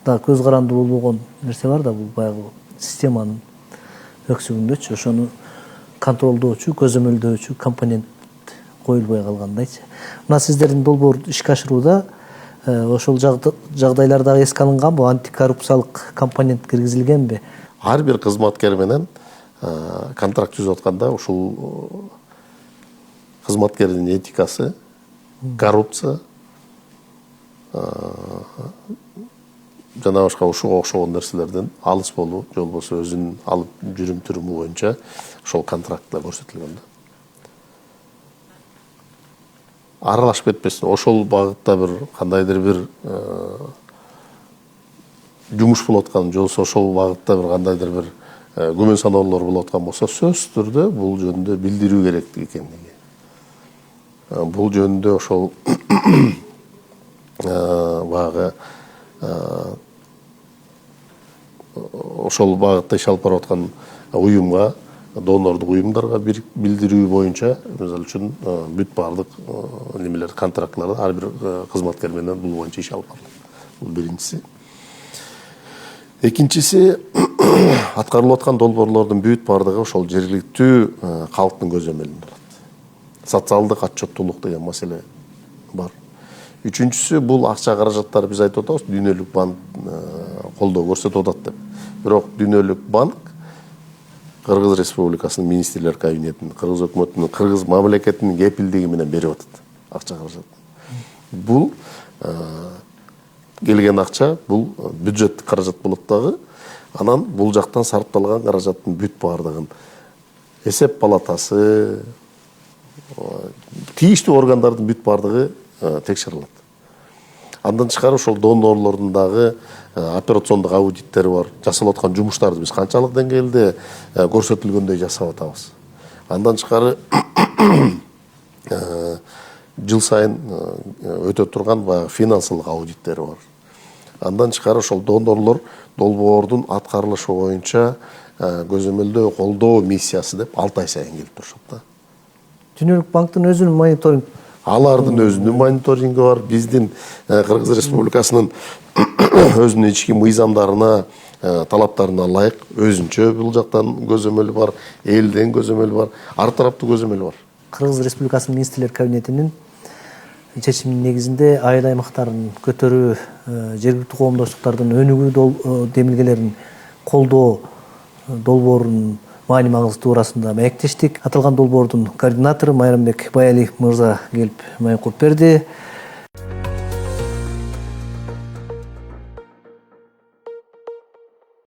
да көз каранды болбогон нерсе бар да, бул баягы системанын өксүгүндөчү ошону контролдоочу, көзөмөлдөөчү компонент коюлбай калгандайчы. Мына сиздердин долбоор ишке ашырууда ошол жагдайлар эске алынганбы? Антикоррупциялык компонент киргизилгенби? Ар бир кызматкер менен контракт түзүп атканда ушул кызматкердин этикасы, коррупция жана башка ушуга окшогон нерселерден алыс болуу, же болбосо өзүнүн алып жүрүм туруму боюнча ошол контрактта көрсөтүлгөн да. Аралашып кетпесин, ошол багытта бир кандайдыр бир жумуш болуп аткан, же болбосо ошол багытта бир кандайдыр бир күмөн саноолор болуп аткан болсо, сөзсүз түрдө бул жөнүндө билдирүү керек экендиги. Бул жөнүндө ошол багы ошол багытта иш алып барып аткан уюмга, донорлук уюмдарга билдирүү боюнча, мисалы үчүн бүт баардык немелер, контрактларды ар бир кызматкер менен бул боюнча иш алып барылат. Бул биринчиси. Экинчиси, аткарылып аткан долбоорлордун бүт баардыгы ошол жергиликтүү калктын көзөмөлүндө болот. Социалдык отчеттуулук деген маселе бар. Үчүнчүсү, бул акча каражаттары биз айтып атабыз, дүйнөлүк банк колдоо көрсөтүп атат деп. Бирок дүйнөлүк банк Кыргыз Республикасынын министрлер кабинетинин, Кыргыз өкмөтүнүн, Кыргыз мамлекетинин кепилдиги менен берип атат акча каражатын. Бул келген акча, бул бюджеттик каражат болот дагы. Анан бул жактан сарпталган каражаттын бүт баардыгын эсеп палатасы, тийиштүү органдардын бүт баардыгы текшерилет. Андан тышкары ошол донорлордун дагы операциондук аудиттери бар. Жасалып аткан жумуштарды биз канчалык деңгээлде көрсөтүлгөндөй жасап атабыз. Андан тышкары жыл сайын өтө турган баягы финансылык аудиттери бар. Андан тышкары ошол донорлор долбоордун аткарылышы боюнча көзөмөлдөө, колдоо миссиясы деп 6 ай сайын келип турушат да. Дүйнөлүк банктын өзүнүн мониторинг, Алардын өзүнүн мониторинги бар. Биздин Кыргыз Республикасынын өзүнүн ички мыйзамдарына, талаптарына ылайык өзүнчө бул жактан көзөмөл бар, элден көзөмөл бар, ар тараптуу көзөмөл бар. Кыргыз Республикасынын министрлер кабинетинин чечиминин негизинде айыл аймактарын көтөрүү, жергиликтүү коомдоштуктардын өнүгүү демилгелерин колдоо долбоорунун маани маңызы туурасында маектештик. Аталган долбоордун координатору Майрамбек Баялиев мырза келип маек куруп берди.